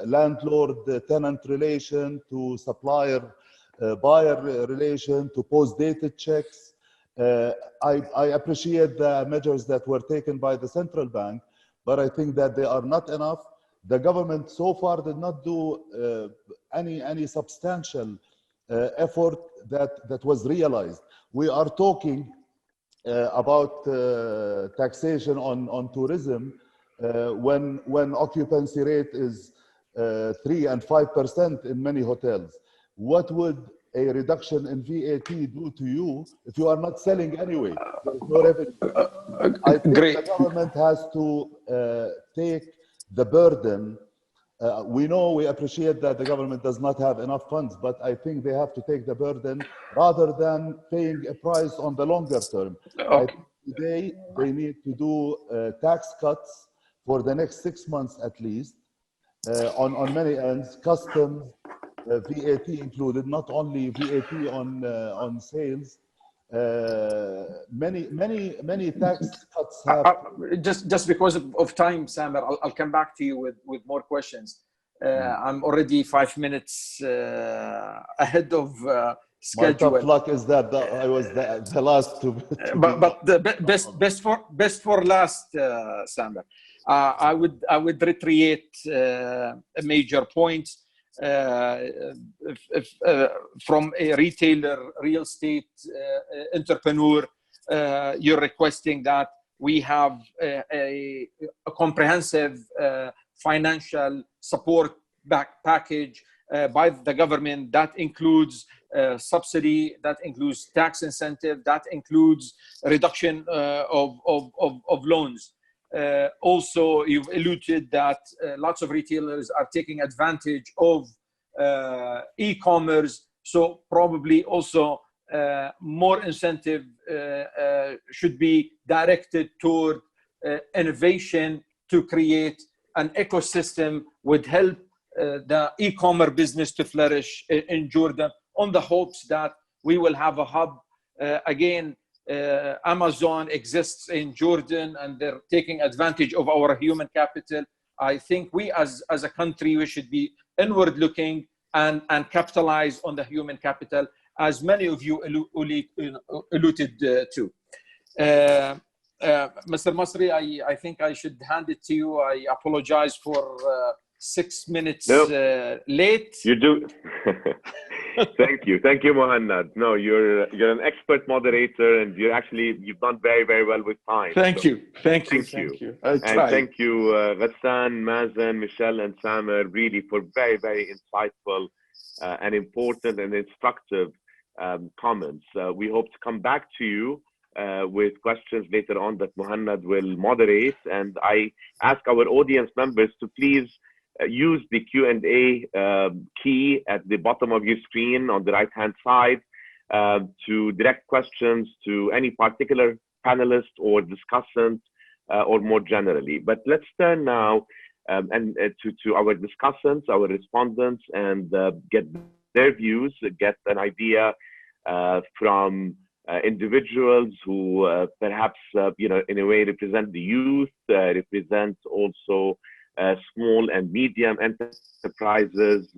landlord-tenant relation to supplier-buyer relation to post-dated checks. I appreciate the measures that were taken by the central bank, but I think that they are not enough. The government so far did not do any substantial effort that was realized. We are talking about taxation on tourism when occupancy rate is 3 and 5% in many hotels. What would a reduction in VAT do to you if you are not selling anyway? There is no revenue. I think the government has to take the burden. We appreciate that the government does not have enough funds, but I think they have to take the burden rather than paying a price on the longer term. I think today they need to do tax cuts for the next 6 months at least, on many ends, customs, VAT included, not only VAT on sales. Many tax cuts have. Just because of time, Samer, I'll come back to you with more questions. I'm already 5 minutes ahead of schedule. My tough luck is that I was the last to. But the best for last, Samer. I would reiterate a major point. From a retailer, real estate entrepreneur, you're requesting that we have a comprehensive financial support package by the government that includes subsidy, that includes tax incentive, that includes reduction of loans. Also, you've alluded that lots of retailers are taking advantage of e-commerce, so probably also more incentive should be directed toward innovation to create an ecosystem would help the e-commerce business to flourish in Jordan, on the hopes that we will have a hub. Again, Amazon exists in Jordan and they're taking advantage of our human capital. I think we as a country, we should be inward looking and capitalize on the human capital, as many of you alluded to. Mr. Masri, I think I should hand it to you. I apologize for 6 minutes No. late. You do. Thank you, Mohannad. No, you're an expert moderator, and you've done very, very well with time. Thank you. Thank you. I'll and try. thank you, Ghassan, Mazen, Michelle, and Samer, really for very, very insightful and important and instructive comments. We hope to come back to you with questions later on that Mohannad will moderate, and I ask our audience members to please use the Q&A key at the bottom of your screen on the right-hand side to direct questions to any particular panelist or discussant or more generally. But let's turn now to our discussants, our respondents, and get their views, get an idea from individuals who perhaps, in a way represent the youth, represent also small and medium enterprises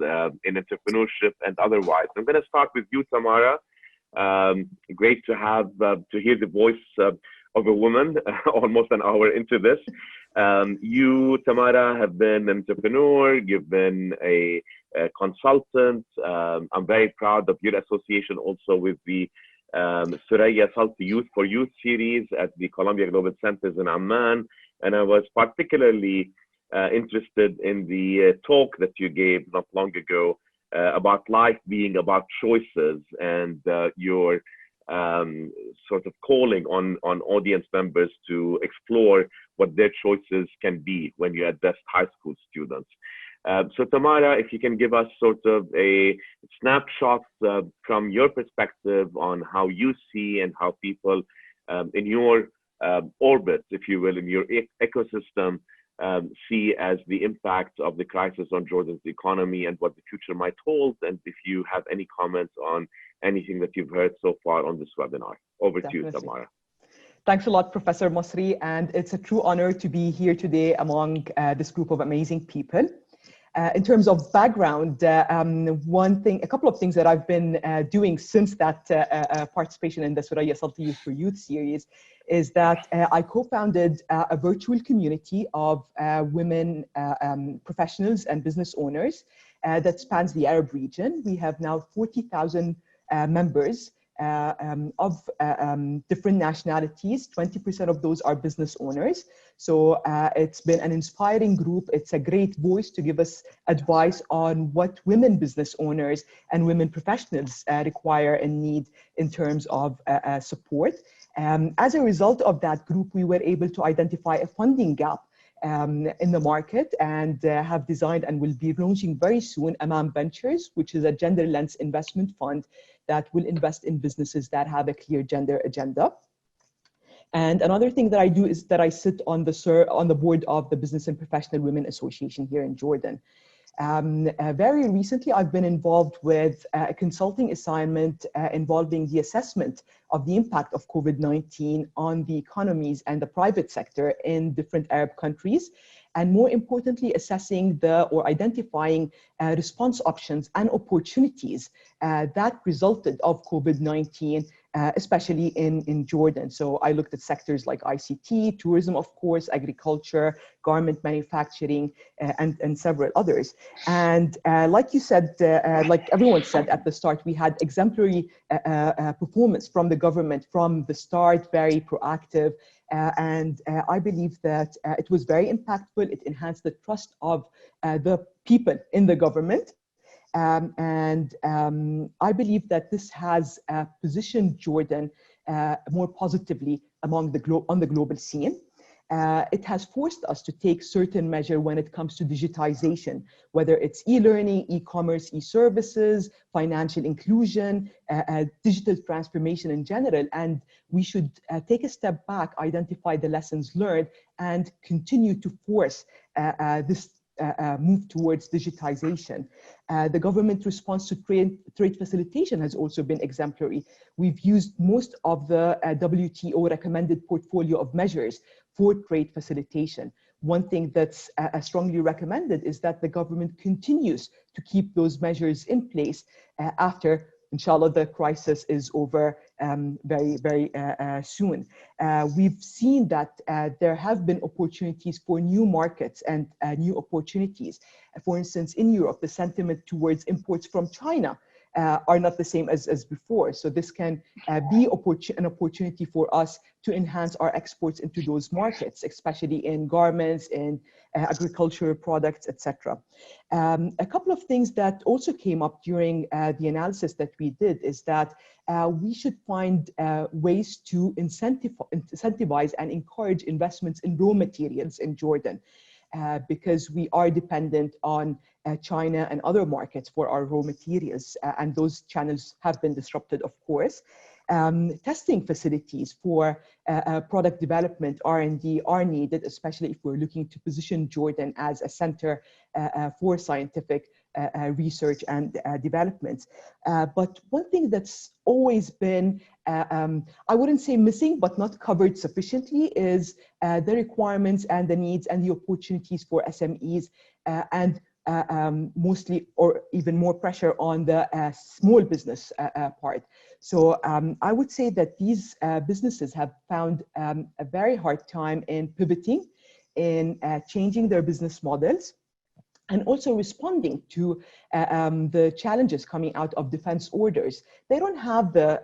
in entrepreneurship and otherwise. I'm going to start with you, Tamara. Great to hear the voice of a woman almost an hour into this. You, Tamara, have been an entrepreneur. You've been a consultant. I'm very proud of your association also with the Suraya Salti Youth for Youth series at the Columbia Global Centers in Amman. And I was particularly interested in the talk that you gave not long ago about life being about choices, and your sort of calling on audience members to explore what their choices can be when you address high school students. So Tamara, if you can give us sort of a snapshot from your perspective on how you see and how people in your orbit, if you will, in your ecosystem, see as the impact of the crisis on Jordan's economy and what the future might hold, and if you have any comments on anything that you've heard so far on this webinar. Over to you, Tamara. Thanks a lot, Professor Masri, and it's a true honor to be here today among this group of amazing people. In terms of background, a couple of things that I've been doing since that participation in the Suraya Salti Youth for Youth series is that I co-founded a virtual community of women professionals and business owners that spans the Arab region. We have now 40,000 members of different nationalities. 20% of those are business owners. So it's been an inspiring group. It's a great voice to give us advice on what women business owners and women professionals require and need in terms of support. As a result of that group, we were able to identify a funding gap in the market and have designed and will be launching very soon Amam Ventures, which is a gender lens investment fund that will invest in businesses that have a clear gender agenda. And another thing that I do is that I sit on the board of the Business and Professional Women Association here in Jordan. Very recently, I've been involved with a consulting assignment involving the assessment of the impact of COVID-19 on the economies and the private sector in different Arab countries, and more importantly, assessing or identifying response options and opportunities that resulted of COVID-19, especially in Jordan. So I looked at sectors like ICT, tourism, of course, agriculture, garment manufacturing, and several others. And like you said, like everyone said at the start, we had exemplary performance from the government from the start, very proactive. And I believe that it was very impactful. It enhanced the trust of the people in the government. I believe that this has positioned Jordan more positively on the global scene. It has forced us to take certain measures when it comes to digitization, whether it's e-learning, e-commerce, e-services, financial inclusion, digital transformation in general. And we should take a step back, identify the lessons learned, and continue to force this move towards digitization. The government response to trade facilitation has also been exemplary. We've used most of the WTO recommended portfolio of measures for trade facilitation. One thing that's strongly recommended is that the government continues to keep those measures in place after inshallah, the crisis is over very, very soon. We've seen that there have been opportunities for new markets and new opportunities. For instance, in Europe, the sentiment towards imports from China are not the same as before. So this can be an opportunity for us to enhance our exports into those markets, especially in garments, in agricultural products, etc. A couple of things that also came up during the analysis that we did is that we should find ways to incentivize and encourage investments in raw materials in Jordan. Because we are dependent on China and other markets for our raw materials, and those channels have been disrupted, of course. Testing facilities for product development, R&D are needed, especially if we're looking to position Jordan as a center for scientific research and development. But one thing that's always been, I wouldn't say missing, but not covered sufficiently is the requirements and the needs and the opportunities for SMEs and mostly or even more pressure on the small business part. So I would say that these businesses have found a very hard time in pivoting, in changing their business models, and also responding to the challenges coming out of defense orders. They don't have the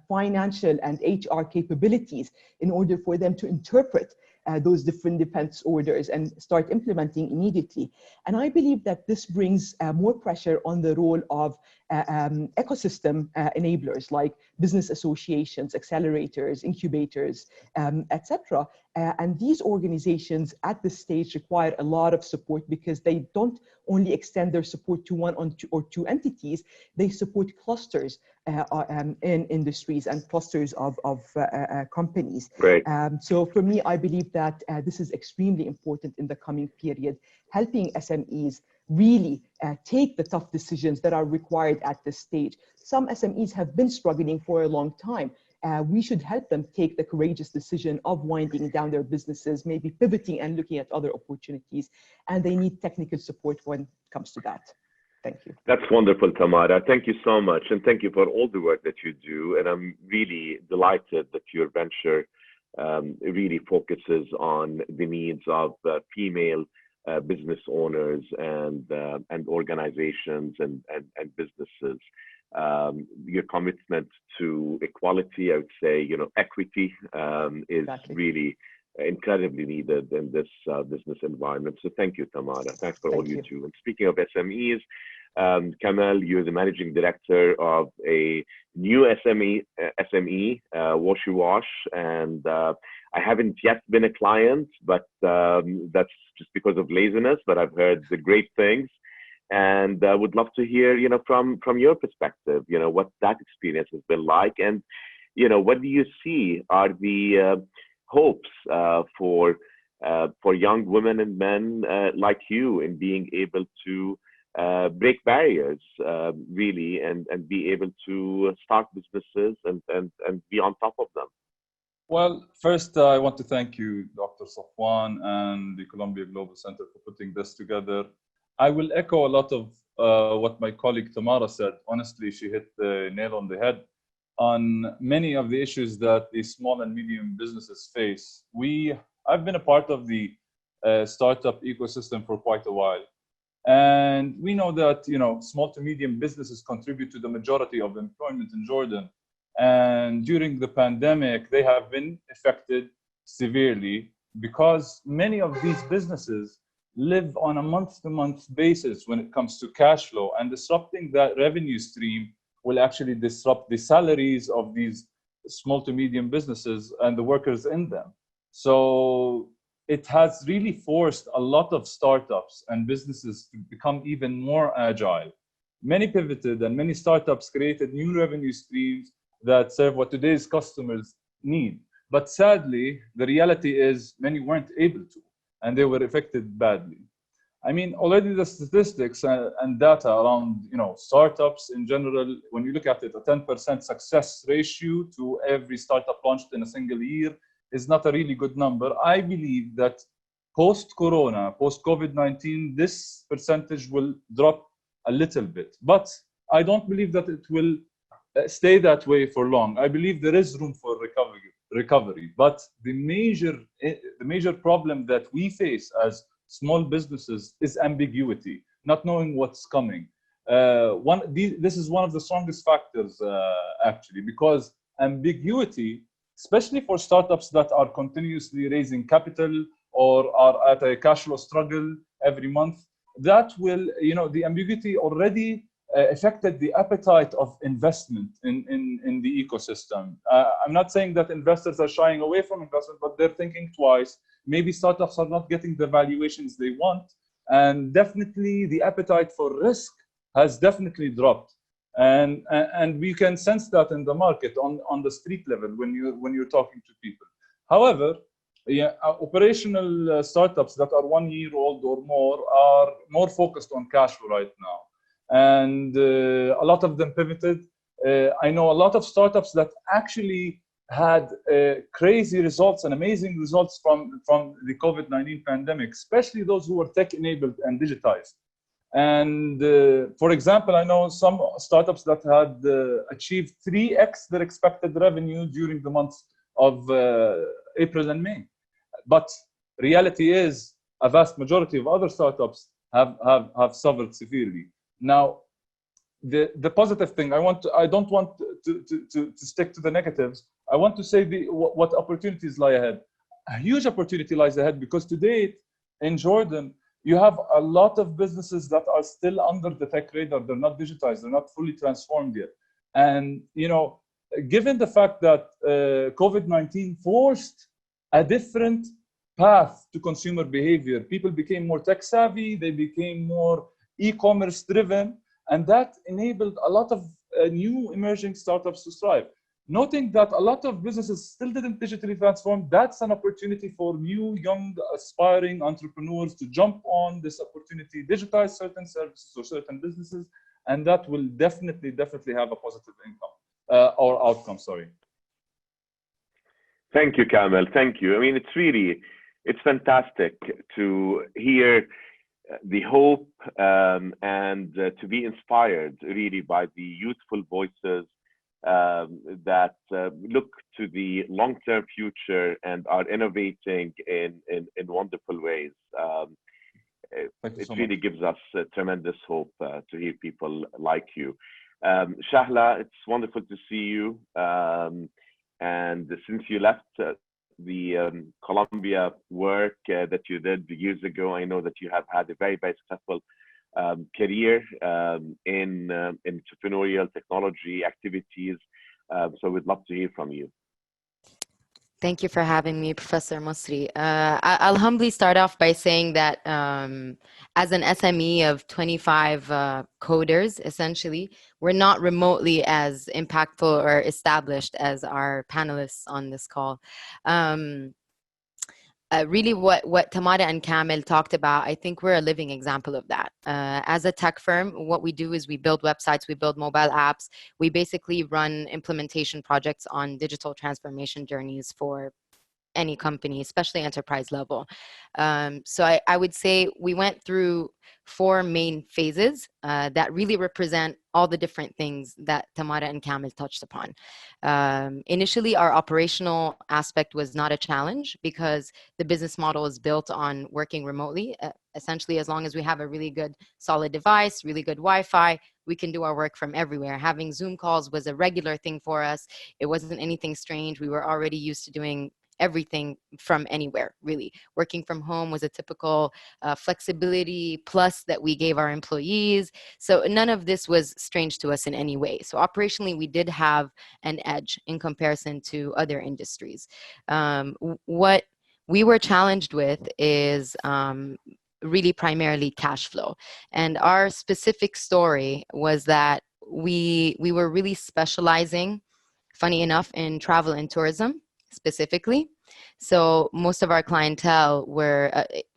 financial and HR capabilities in order for them to interpret those different defense orders and start implementing immediately. And I believe that this brings more pressure on the role of ecosystem enablers like business associations, accelerators, incubators, etc. And these organizations at this stage require a lot of support because they don't only extend their support to one or two entities, they support clusters in industries and clusters of companies. Right. So for me, I believe that this is extremely important in the coming period, helping SMEs really take the tough decisions that are required at this stage. Some SMEs have been struggling for a long time. We should help them take the courageous decision of winding down their businesses, maybe pivoting and looking at other opportunities. And they need technical support when it comes to that. Thank you. That's wonderful, Tamara. Thank you so much. And thank you for all the work that you do. And I'm really delighted that your venture really focuses on the needs of female business owners and organizations and businesses. Your commitment to equality, I would say, equity is really incredibly needed in this business environment. So thank you, Tamara. Thanks for all you do. And speaking of SMEs, Kamal, you're the managing director of a new SME, Washy Wash, and I haven't yet been a client, but that's just because of laziness, but I've heard the great things. And I would love to hear, from your perspective, what that experience has been like. And, what do you see are the hopes for young women and men like you in being able to break barriers, really, and be able to start businesses and be on top of them? Well, first, I want to thank you, Dr. Safwan, and the Columbia Global Center for putting this together. I will echo a lot of what my colleague Tamara said. Honestly, she hit the nail on the head on many of the issues that the small and medium businesses face. I've been a part of the startup ecosystem for quite a while. And we know that, small to medium businesses contribute to the majority of employment in Jordan. And during the pandemic, they have been affected severely because many of these businesses live on a month-to-month basis when it comes to cash flow, and disrupting that revenue stream will actually disrupt the salaries of these small to medium businesses and the workers in them. So it has really forced a lot of startups and businesses to become even more agile. Many pivoted and many startups created new revenue streams that serve what today's customers need. But sadly, the reality is many weren't able to, and they were affected badly. I mean, already the statistics and data around, startups in general, when you look at it, a 10% success ratio to every startup launched in a single year is not a really good number. I believe that post-corona, post-COVID-19, this percentage will drop a little bit, but I don't believe that it will stay that way for long. I believe there is room for recovery, but the major problem that we face as small businesses is ambiguity, not knowing what's coming. This is one of the strongest factors, actually, because ambiguity, especially for startups that are continuously raising capital or are at a cash flow struggle every month, that will, the ambiguity already affected the appetite of investment in the ecosystem. I'm not saying that investors are shying away from investment, but they're thinking twice. Maybe startups are not getting the valuations they want, and definitely the appetite for risk has definitely dropped. And we can sense that in the market on the street level when you're talking to people. However, operational startups that are 1 year old or more are more focused on cash flow right now. And a lot of them pivoted. I know a lot of startups that actually had crazy results and amazing results from the COVID-19 pandemic, especially those who were tech-enabled and digitized. And for example, I know some startups that had achieved 3x their expected revenue during the months of April and May. But reality is a vast majority of other startups have suffered severely. Now, the positive thing, I don't want to stick to the negatives. I want to say what opportunities lie ahead. A huge opportunity lies ahead, because today in Jordan, you have a lot of businesses that are still under the tech radar. They're not digitized. They're not fully transformed yet. And, given the fact that COVID-19 forced a different path to consumer behavior, people became more tech savvy. They became more e-commerce driven. And that enabled a lot of new emerging startups to thrive. Noting that a lot of businesses still didn't digitally transform, that's an opportunity for new, young, aspiring entrepreneurs to jump on this opportunity, digitize certain services or certain businesses, and that will definitely have a positive income or outcome, sorry. Thank you, Kamel. Thank you. I mean, it's fantastic to hear the hope and to be inspired really by the youthful voices that look to the long-term future and are innovating in wonderful ways. It really gives us tremendous hope to hear people like you. Shahla, it's wonderful to see you. And since you left the Colombia work that you did years ago, I know that you have had a very, very successful career in entrepreneurial technology activities. So we'd love to hear from you. Thank you for having me, Professor Masri. I'll humbly start off by saying that as an SME of 25 coders, essentially, we're not remotely as impactful or established as our panelists on this call. Really what Tamara and Kamel talked about, I think we're a living example of that. As a tech firm, what we do is we build websites, we build mobile apps, we basically run implementation projects on digital transformation journeys for any company, especially enterprise level. So I would say we went through 4 main phases that really represent all the different things that Tamara and Kamel touched upon. Initially, our operational aspect was not a challenge because the business model is built on working remotely. Essentially, as long as we have a really good, solid device, really good Wi-Fi, we can do our work from everywhere. Having Zoom calls was a regular thing for us. It wasn't anything strange. We were already used to doing everything from anywhere, really. Working from home was a typical flexibility plus that we gave our employees. So none of this was strange to us in any way. So operationally, we did have an edge in comparison to other industries. What we were challenged with is really primarily cash flow. And our specific story was that we were really specializing, funny enough, in travel and tourism specifically. So most of our clientele were,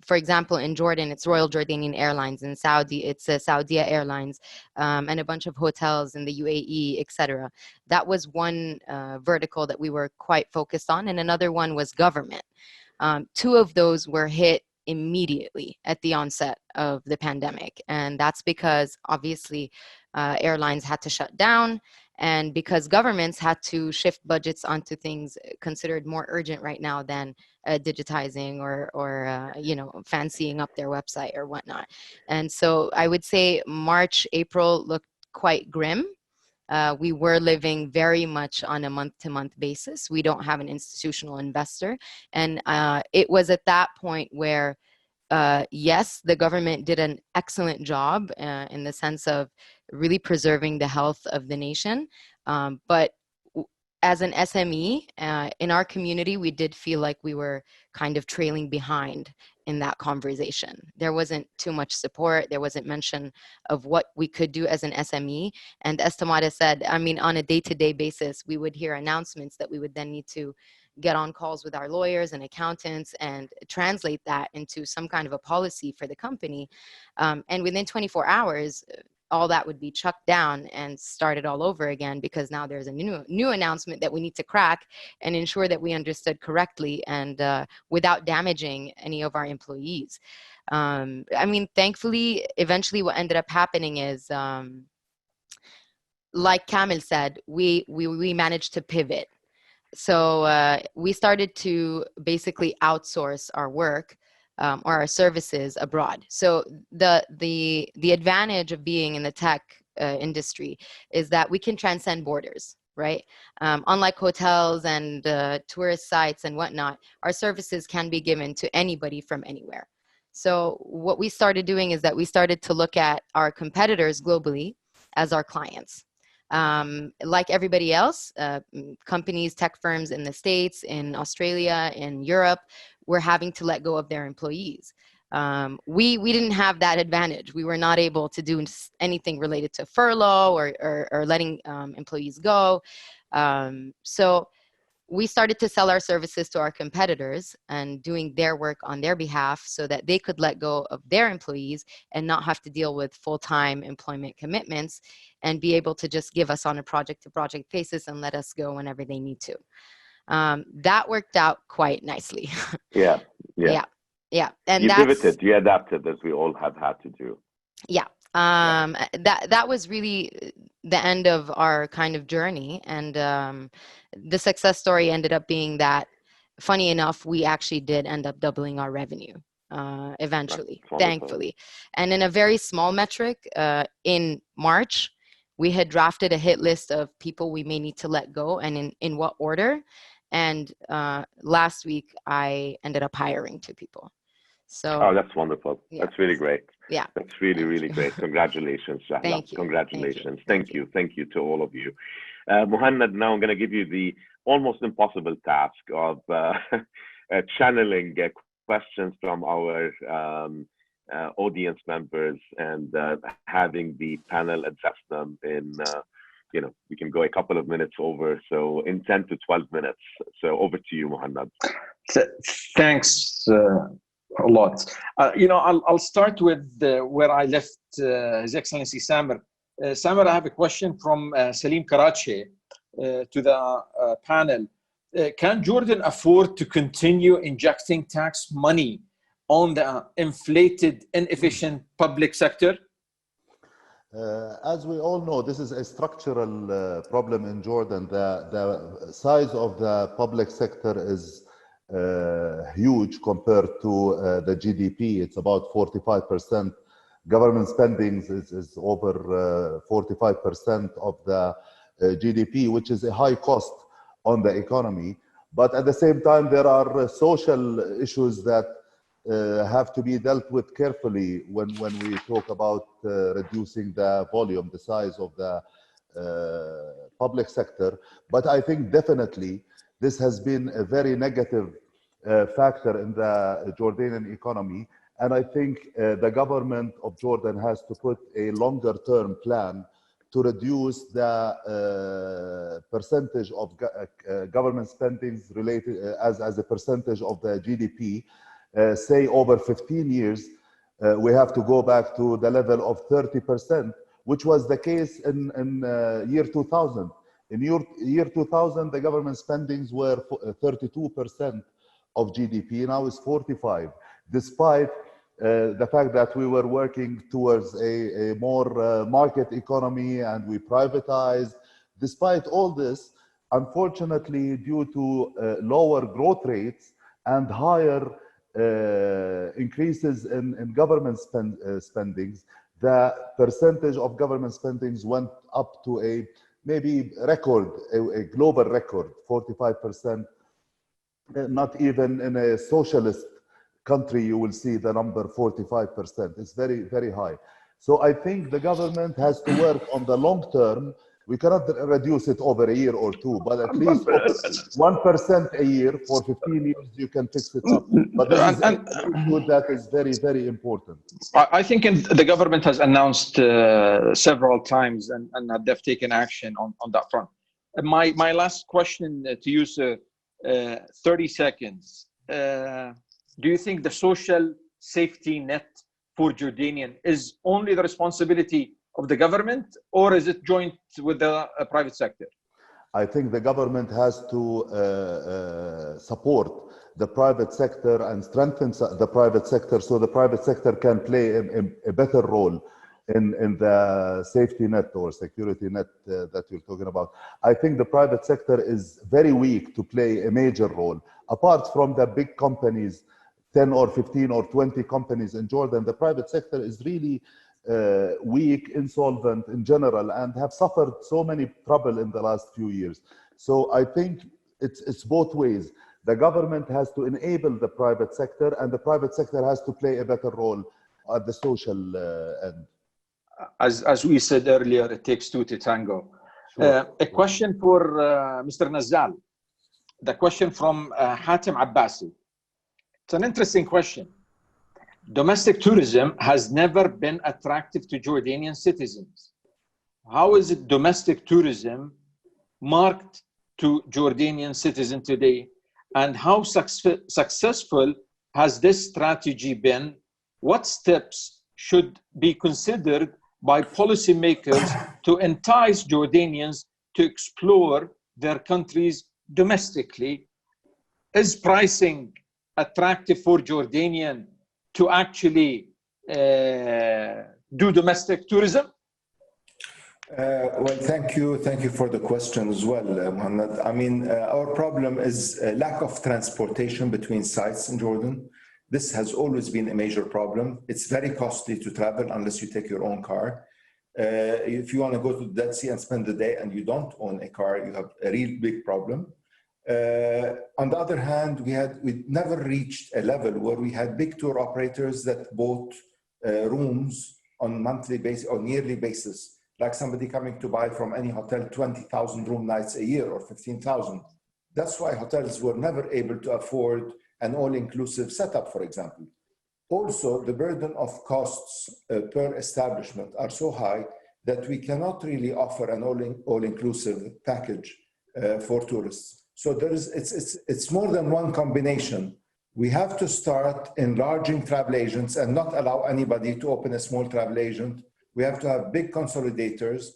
for example, in Jordan, it's Royal Jordanian Airlines. In Saudi, it's Saudia Airlines, and a bunch of hotels in the UAE, etc. That was one vertical that we were quite focused on, and another one was government. 2 of those were hit immediately at the onset of the pandemic, and that's because obviously airlines had to shut down, And because governments had to shift budgets onto things considered more urgent right now than digitizing or fancying up their website or whatnot. And so I would say March, April looked quite grim. We were living very much on a month-to-month basis. We don't have an institutional investor. And it was at that point where, yes, the government did an excellent job in the sense of really preserving the health of the nation. But as an SME, in our community, we did feel like we were kind of trailing behind in that conversation. There wasn't too much support. There wasn't mention of what we could do as an SME. And as Tamara said, I mean, on a day-to-day basis, we would hear announcements that we would then need to get on calls with our lawyers and accountants and translate that into some kind of a policy for the company. And within 24 hours, all that would be chucked down and started all over again, because now there's a new announcement that we need to crack and ensure that we understood correctly and without damaging any of our employees. I mean, thankfully, eventually what ended up happening is, like Kamil said, we managed to pivot. So we started to basically outsource our work or our services abroad. So the advantage of being in the tech industry is that we can transcend borders, right? Unlike hotels and tourist sites and whatnot, our services can be given to anybody from anywhere. So what we started doing is that we started to look at our competitors globally as our clients. Like everybody else, companies, tech firms in the States, in Australia, in Europe, were having to let go of their employees. We didn't have that advantage. We were not able to do anything related to furlough or letting employees go. So we started to sell our services to our competitors and doing their work on their behalf so that they could let go of their employees and not have to deal with full-time employment commitments and be able to just give us on a project-to-project basis and let us go whenever they need to. That worked out quite nicely. Yeah. And you pivoted, you adapted, as we all have had to do. Yeah. That was really the end of our kind of journey. And the success story ended up being that, funny enough, we actually did end up doubling our revenue eventually, thankfully. And in a very small metric, in March, we had drafted a hit list of people we may need to let go and in what order. And last week, I ended up hiring 2 people. So, oh, that's wonderful. Yeah. That's really great. Yeah. That's really, really great. Congratulations, Shahla. Thank you. Congratulations. Thank you. Thank you to all of you. Muhannad, now I'm going to give you the almost impossible task of channeling questions from our audience members and having the panel address them in, we can go a couple of minutes over, so in 10 to 12 minutes. So over to you, Muhannad. Thanks a lot. I'll start with where I left His Excellency Samer. Samer, I have a question from Salim Karachi to the panel. Can Jordan afford to continue injecting tax money on the inflated, inefficient public sector? As we all know, this is a structural problem in Jordan. The size of the public sector is huge compared to the GDP. It's about 45%. Government spending is over 45% of the GDP, which is a high cost on the economy. But at the same time, there are social issues that have to be dealt with carefully when we talk about reducing the volume, the size of the public sector. But I think definitely this has been a very negative factor in the Jordanian economy. And I think the government of Jordan has to put a longer term plan to reduce the percentage of government spendings related as a percentage of the GDP. Say over 15 years, we have to go back to the level of 30%, which was the case in year 2000. In year 2000, the government spendings were 32% of GDP. Now it's 45%, despite the fact that we were working towards a more market economy, and we privatized, Despite all this, unfortunately, due to lower growth rates and higher increases in government spendings, the percentage of government spendings went up to a maybe record, a global record, 45%. Not even in a socialist country you will see the number 45%. It's very, very high. So I think the government has to work on the long term. We cannot reduce it over a year or two, but at least 1% a year for 15 years, you can fix it up. But this is an issue that is very, very important. I think the government has announced several times and they've taken action on that front. My last question to you, sir, 30 seconds. Do you think the social safety net for Jordanian is only the responsibility of the government, or is it joint with the private sector? I think the government has to support the private sector and strengthen the private sector so the private sector can play a better role in the safety net or security net that you're talking about. I think the private sector is very weak to play a major role. Apart from the big companies, 10 or 15 or 20 companies in Jordan, the private sector is really weak, insolvent in general, and have suffered so many trouble in the last few years. So I think it's both ways. The government has to enable the private sector, and the private sector has to play a better role at the social end. As we said earlier, it takes two to tango. Sure. A question for Mr. Nazzal. The question from Hatem Abbasi. It's an interesting question. Domestic tourism has never been attractive to Jordanian citizens. How is it domestic tourism marked to Jordanian citizens today? And how successful has this strategy been? What steps should be considered by policymakers to entice Jordanians to explore their countries domestically? Is pricing attractive for Jordanian to actually do domestic tourism? Well, thank you for the question as well, Mohammed. I mean, our problem is lack of transportation between sites in Jordan. This has always been a major problem. It's very costly to travel unless you take your own car. If you want to go to the Dead Sea and spend the day and you don't own a car, you have a real big problem. On the other hand, we never reached a level where we had big tour operators that bought rooms on monthly basis or yearly basis, like somebody coming to buy from any hotel 20,000 room nights a year or 15,000. That's why hotels were never able to afford an all-inclusive setup, for example. Also, the burden of costs per establishment are so high that we cannot really offer an all-inclusive package for tourists. So it's more than one combination. We have to start enlarging travel agents and not allow anybody to open a small travel agent. We have to have big consolidators,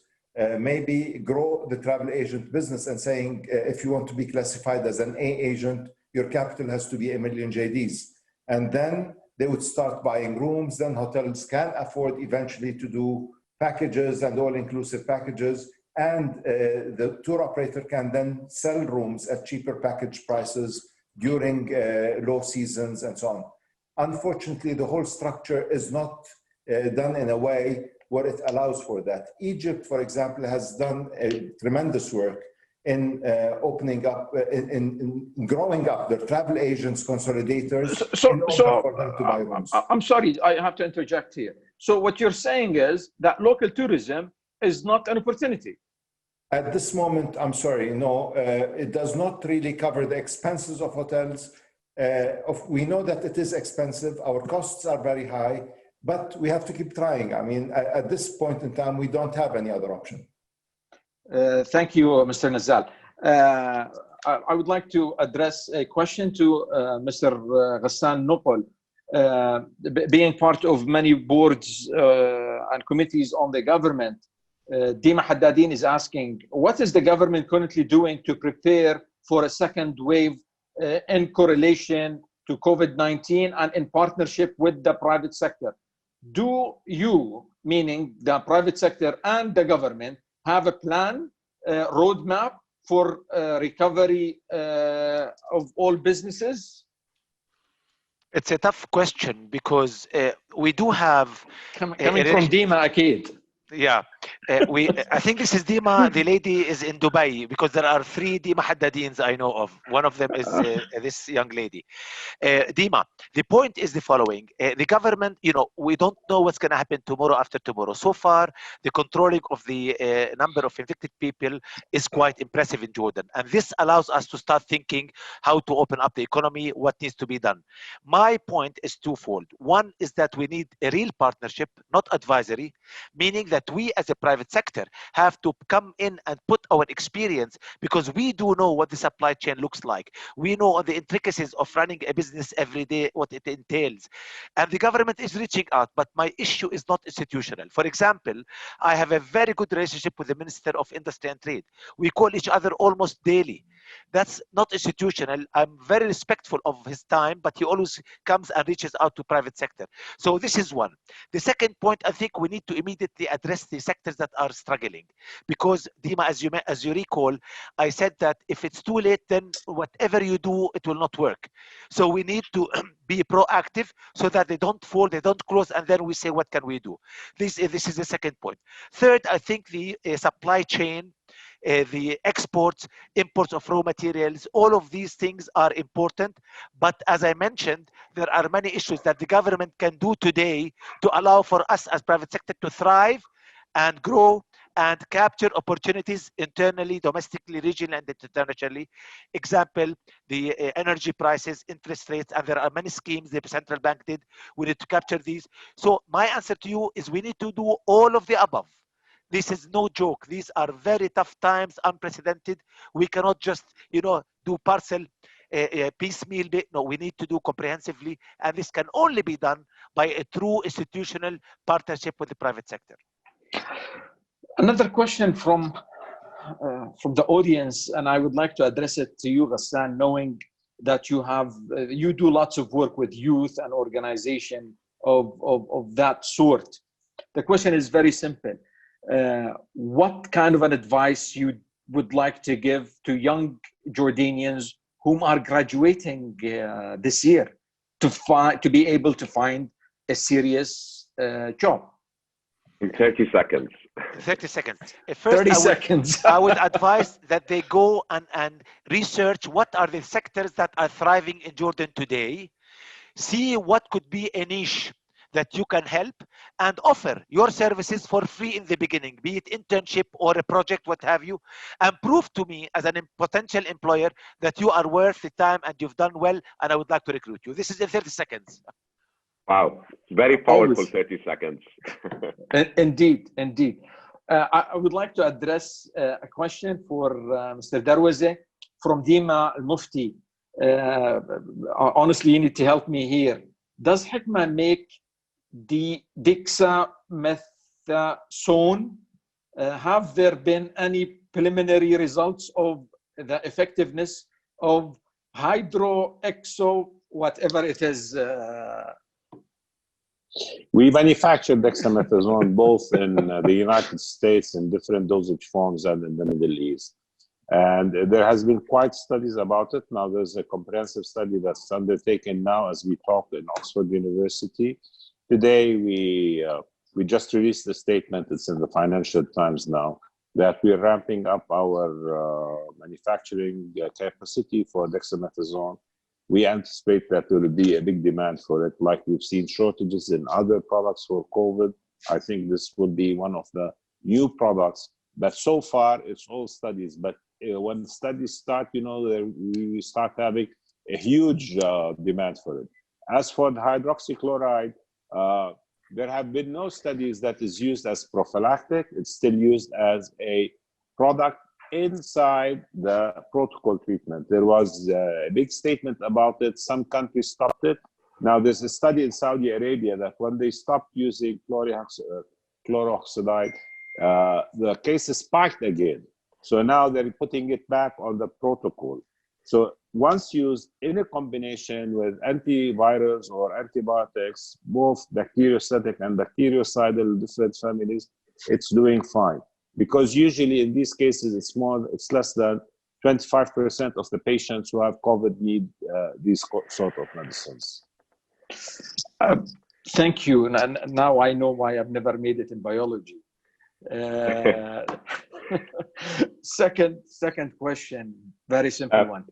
maybe grow the travel agent business and saying, if you want to be classified as an A agent, your capital has to be 1 million JDs. And then they would start buying rooms. Then hotels can afford eventually to do packages and all-inclusive packages. And the tour operator can then sell rooms at cheaper package prices during low seasons and so on. Unfortunately, the whole structure is not done in a way where it allows for that. Egypt, for example, has done a tremendous work in opening up, in growing up their travel agents, consolidators. I'm sorry, I have to interject here. So what you're saying is that local tourism is not an opportunity. At this moment, I'm sorry, no, it does not really cover the expenses of hotels. We know that it is expensive. Our costs are very high, but we have to keep trying. I mean, at this point in time, we don't have any other option. Thank you, Mr. Nazzal. I would like to address a question to Mr. Ghassan Nopal. Being part of many boards and committees on the government, Dima Haddadin is asking, what is the government currently doing to prepare for a second wave in correlation to COVID-19 and in partnership with the private sector? Do you, meaning the private sector and the government, have a plan roadmap for recovery of all businesses? It's a tough question because we do have coming from Dima Akid. Yeah, I think this is Dima. The lady is in Dubai because there are 3 Dima Haddadins I know of. One of them is this young lady. Dima, the point is the following. The government, we don't know what's going to happen tomorrow after tomorrow. So far, the controlling of the number of infected people is quite impressive in Jordan. And this allows us to start thinking how to open up the economy, what needs to be done. My point is twofold. One is that we need a real partnership, not advisory, meaning that we as a private sector have to come in and put our experience, because we do know what the supply chain looks like. We know the intricacies of running a business every day, what it entails. And the government is reaching out, but my issue is not institutional. For example, I have a very good relationship with the Minister of Industry and Trade. We call each other almost daily. That's not institutional. I'm very respectful of his time, but he always comes and reaches out to private sector. So this is one. The second point, I think we need to immediately address the sectors that are struggling, because Dima, as you recall, I said that if it's too late, then whatever you do, it will not work. So we need to be proactive so that they don't fall, they don't close, and then we say, what can we do? This is the second point. Third, I think the supply chain, the exports, imports of raw materials, all of these things are important. But as I mentioned, there are many issues that the government can do today to allow for us as private sector to thrive and grow and capture opportunities internally, domestically, regionally, and internationally. Example, the energy prices, interest rates, and there are many schemes the central bank did. We need to capture these. So my answer to you is we need to do all of the above. This is no joke. These are very tough times, unprecedented. We cannot just, do parcel, piecemeal. No, we need to do comprehensively. And this can only be done by a true institutional partnership with the private sector. Another question from the audience, and I would like to address it to you, Ghassan, knowing that you do lots of work with youth and organization of that sort. The question is very simple. What kind of an advice you would like to give to young Jordanians whom are graduating this year to be able to find a serious job? In 30 seconds. 30 seconds. First, 30 seconds. I would advise that they go and research what are the sectors that are thriving in Jordan today. See what could be a niche that you can help, and offer your services for free in the beginning, be it internship or a project, what have you, and prove to me as a potential employer that you are worth the time and you've done well, and I would like to recruit you. This is in 30 seconds. Wow, very powerful 30 seconds. Indeed. I would like to address a question for Mr. Darwazeh from Dima Al-Mufti. Honestly, you need to help me here. Does Hikma make the dexamethasone? Have there been any preliminary results of the effectiveness of hydroxo, whatever it is? We manufacture dexamethasone both in the United States in different dosage forms and in the Middle East. And there has been quite studies about it. Now there's a comprehensive study that's undertaken now as we talk in Oxford University. Today, we just released a statement, it's in the Financial Times now, that we're ramping up our manufacturing capacity for dexamethasone. We anticipate that there will be a big demand for it, like we've seen shortages in other products for COVID. I think this will be one of the new products, but so far it's all studies. But when studies start, we start having a huge demand for it. As for the hydroxychloride, there have been no studies that is used as prophylactic. It's still used as a product inside the protocol treatment. There was a big statement about it. Some countries stopped it. Now there's a study in Saudi Arabia that when they stopped using chloroxide, the cases spiked again. So now they're putting it back on the protocol. So once used in a combination with antivirals or antibiotics, both bacteriostatic and bactericidal, different families, it's doing fine. because usually in these cases it's less than 25% of the patients who have COVID need these sort of medicines. Thank you. And now I know why I've never made it in biology. Second question, very simple one.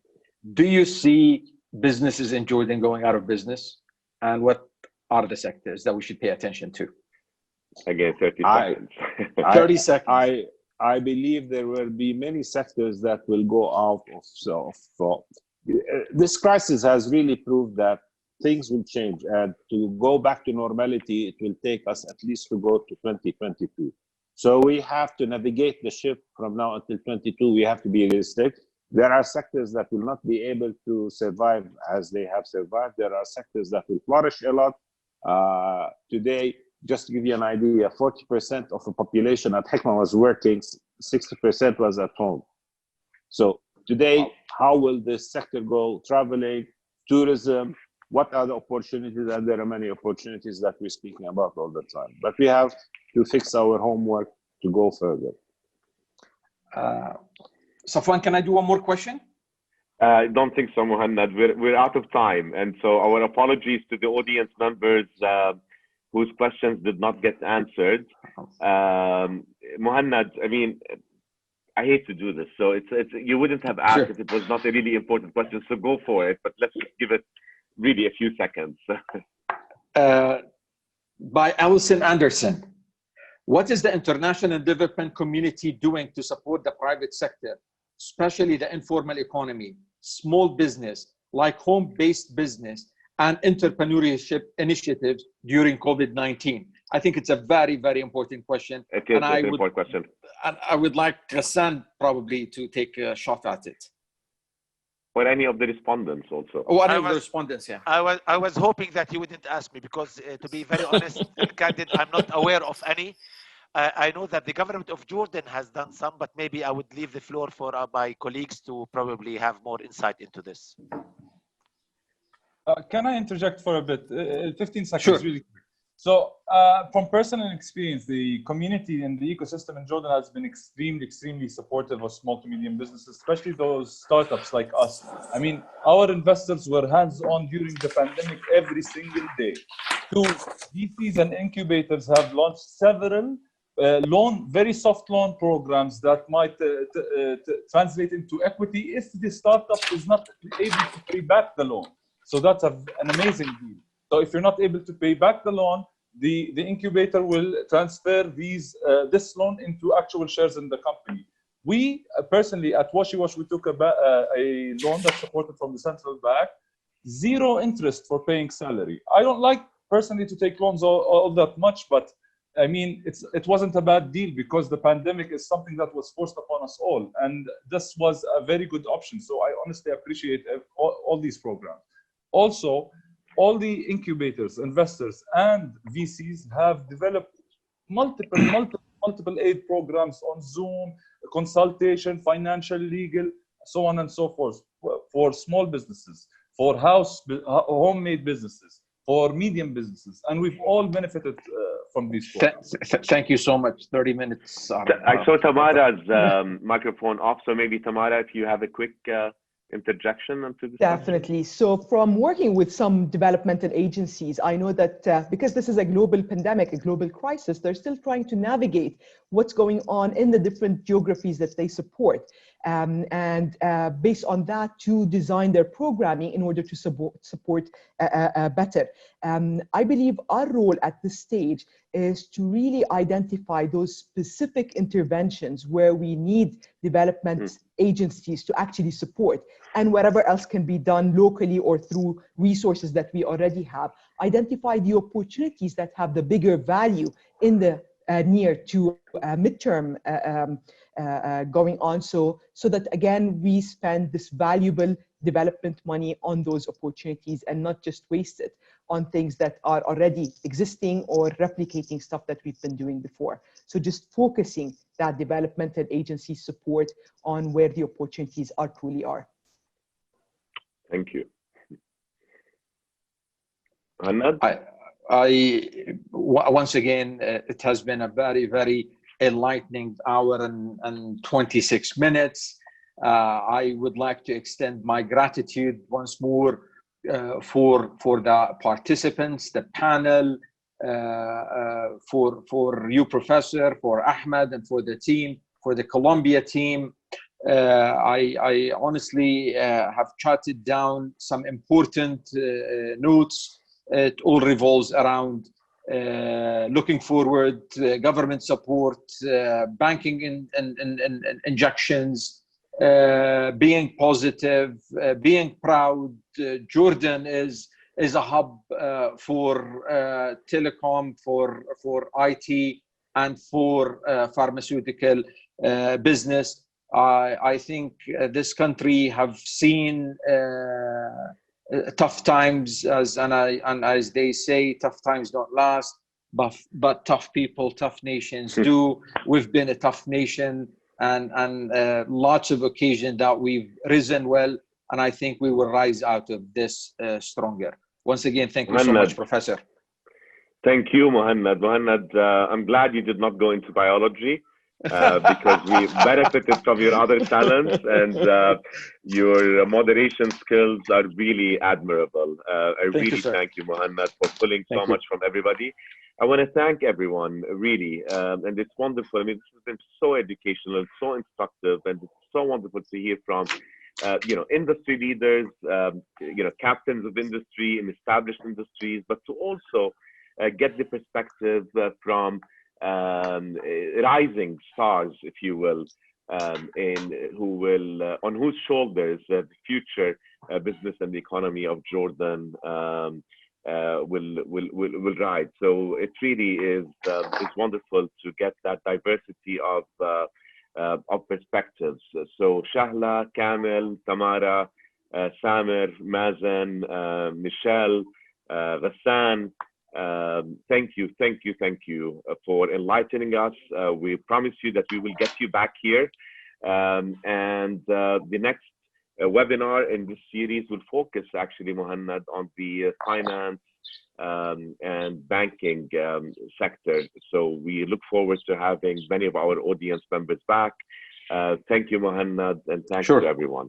Do you see businesses in Jordan going out of business? And what are the sectors that we should pay attention to? Again, 30 seconds. 30 seconds. I believe there will be many sectors that will go out of this crisis has really proved that things will change, and to go back to normality, it will take us at least to go to 2022. So we have to navigate the ship from now until 22. We have to be realistic. There are sectors that will not be able to survive as they have survived. There are sectors that will flourish a lot. Today, just to give you an idea, 40% of the population at Hikma was working, 60% was at home. So today, how will this sector go? Traveling, tourism, what are the opportunities? And there are many opportunities that we're speaking about all the time. But we have to fix our homework to go further. Safwan, can I do one more question? I don't think so, Muhannad. We're out of time. And so our apologies to the audience members whose questions did not get answered. Muhannad, I mean, I hate to do this. So it's you wouldn't have asked if it was not a really important question. So go for it. But let's give it really a few seconds. By Alison Anderson. What is the international development community doing to support the private sector, especially the informal economy, small business, like home-based business, and entrepreneurship initiatives during COVID-19? I think it's a very, very important question. It is an important question. And I would like Ghassan probably to take a shot at it. Or any of the respondents also. Oh, any of the respondents, yeah. I was hoping that you wouldn't ask me because, to be very honest and candid, I'm not aware of any. I know that the government of Jordan has done some, but maybe I would leave the floor for my colleagues to probably have more insight into this. Can I interject for a bit? 15 seconds, sure. Really quick. So from personal experience, the community and the ecosystem in Jordan has been extremely supportive of small to medium businesses, especially those startups like us. I mean, our investors were hands-on during the pandemic every single day. Two, VCs and incubators have launched several very soft loan programs that might translate into equity if the startup is not able to pay back the loan. So that's an amazing deal. So if you're not able to pay back the loan, the incubator will transfer this loan into actual shares in the company. We personally at WashiWash, we took a loan that's supported from the central bank, 0 interest for paying salary. I don't like personally to take loans all that much, but I mean, it wasn't a bad deal because the pandemic is something that was forced upon us all. And this was a very good option. So I honestly appreciate all these programs. Also, all the incubators, investors, and VCs have developed multiple aid programs on Zoom, consultation, financial, legal, so on and so forth, for small businesses, for homemade businesses, for medium businesses, and we've all benefited from these programs. Thank you so much. 30 minutes. I saw Tamara's microphone off, so maybe Tamara, if you have a quick interjection onto this. Definitely. So from working with some developmental agencies, I know that because this is a global pandemic, a global crisis, they're still trying to navigate what's going on in the different geographies that they support. And based on that, to design their programming in order to support better. I believe our role at this stage is to really identify those specific interventions where we need development agencies to actually support, and whatever else can be done locally or through resources that we already have. Identify the opportunities that have the bigger value in the near to midterm going on, so that again we spend this valuable development money on those opportunities and not just waste it on things that are already existing or replicating stuff that we've been doing before. So just focusing that developmental agency support on where the opportunities truly are. Thank you. Muhannad? Once again, it has been a very, very enlightening hour and 26 minutes. I would like to extend my gratitude once more for the participants, the panel, for you, Professor, for Ahmed, and for the team, for the Columbia team. I honestly have jotted down some important notes. It all revolves around looking forward, government support, banking injections, being positive, being proud. Jordan is a hub for telecom, for IT, and for pharmaceutical business. I think this country have seen tough times, and as they say, tough times don't last, but tough people, tough nations do. We've been a tough nation, and lots of occasions that we've risen well, and I think we will rise out of this stronger. Once again, thank you so much, Professor. Thank you, Mohannad. Mohannad, I'm glad you did not go into biology. Because we benefited from your other talents, and your moderation skills are really admirable. I really thank you, Mohannad, for pulling so much from everybody. I want to thank everyone, really, and it's wonderful. I mean, this has been so educational, so instructive, and it's so wonderful to hear from industry leaders, captains of industry in established industries, but to also get the perspective from rising stars, if you will, on whose shoulders the future business and the economy of Jordan will ride. So it really is wonderful to get that diversity of perspectives. So Shahla, Kamel, Tamara, Samer, Mazen, Michelle, Ghassan, thank you for enlightening us. We promise you that we will get you back here, and the next webinar in this series will focus, actually, Mohannad, on the finance and banking sector. So we look forward to having many of our audience members back. Thank you, Mohannad, and thanks to everyone.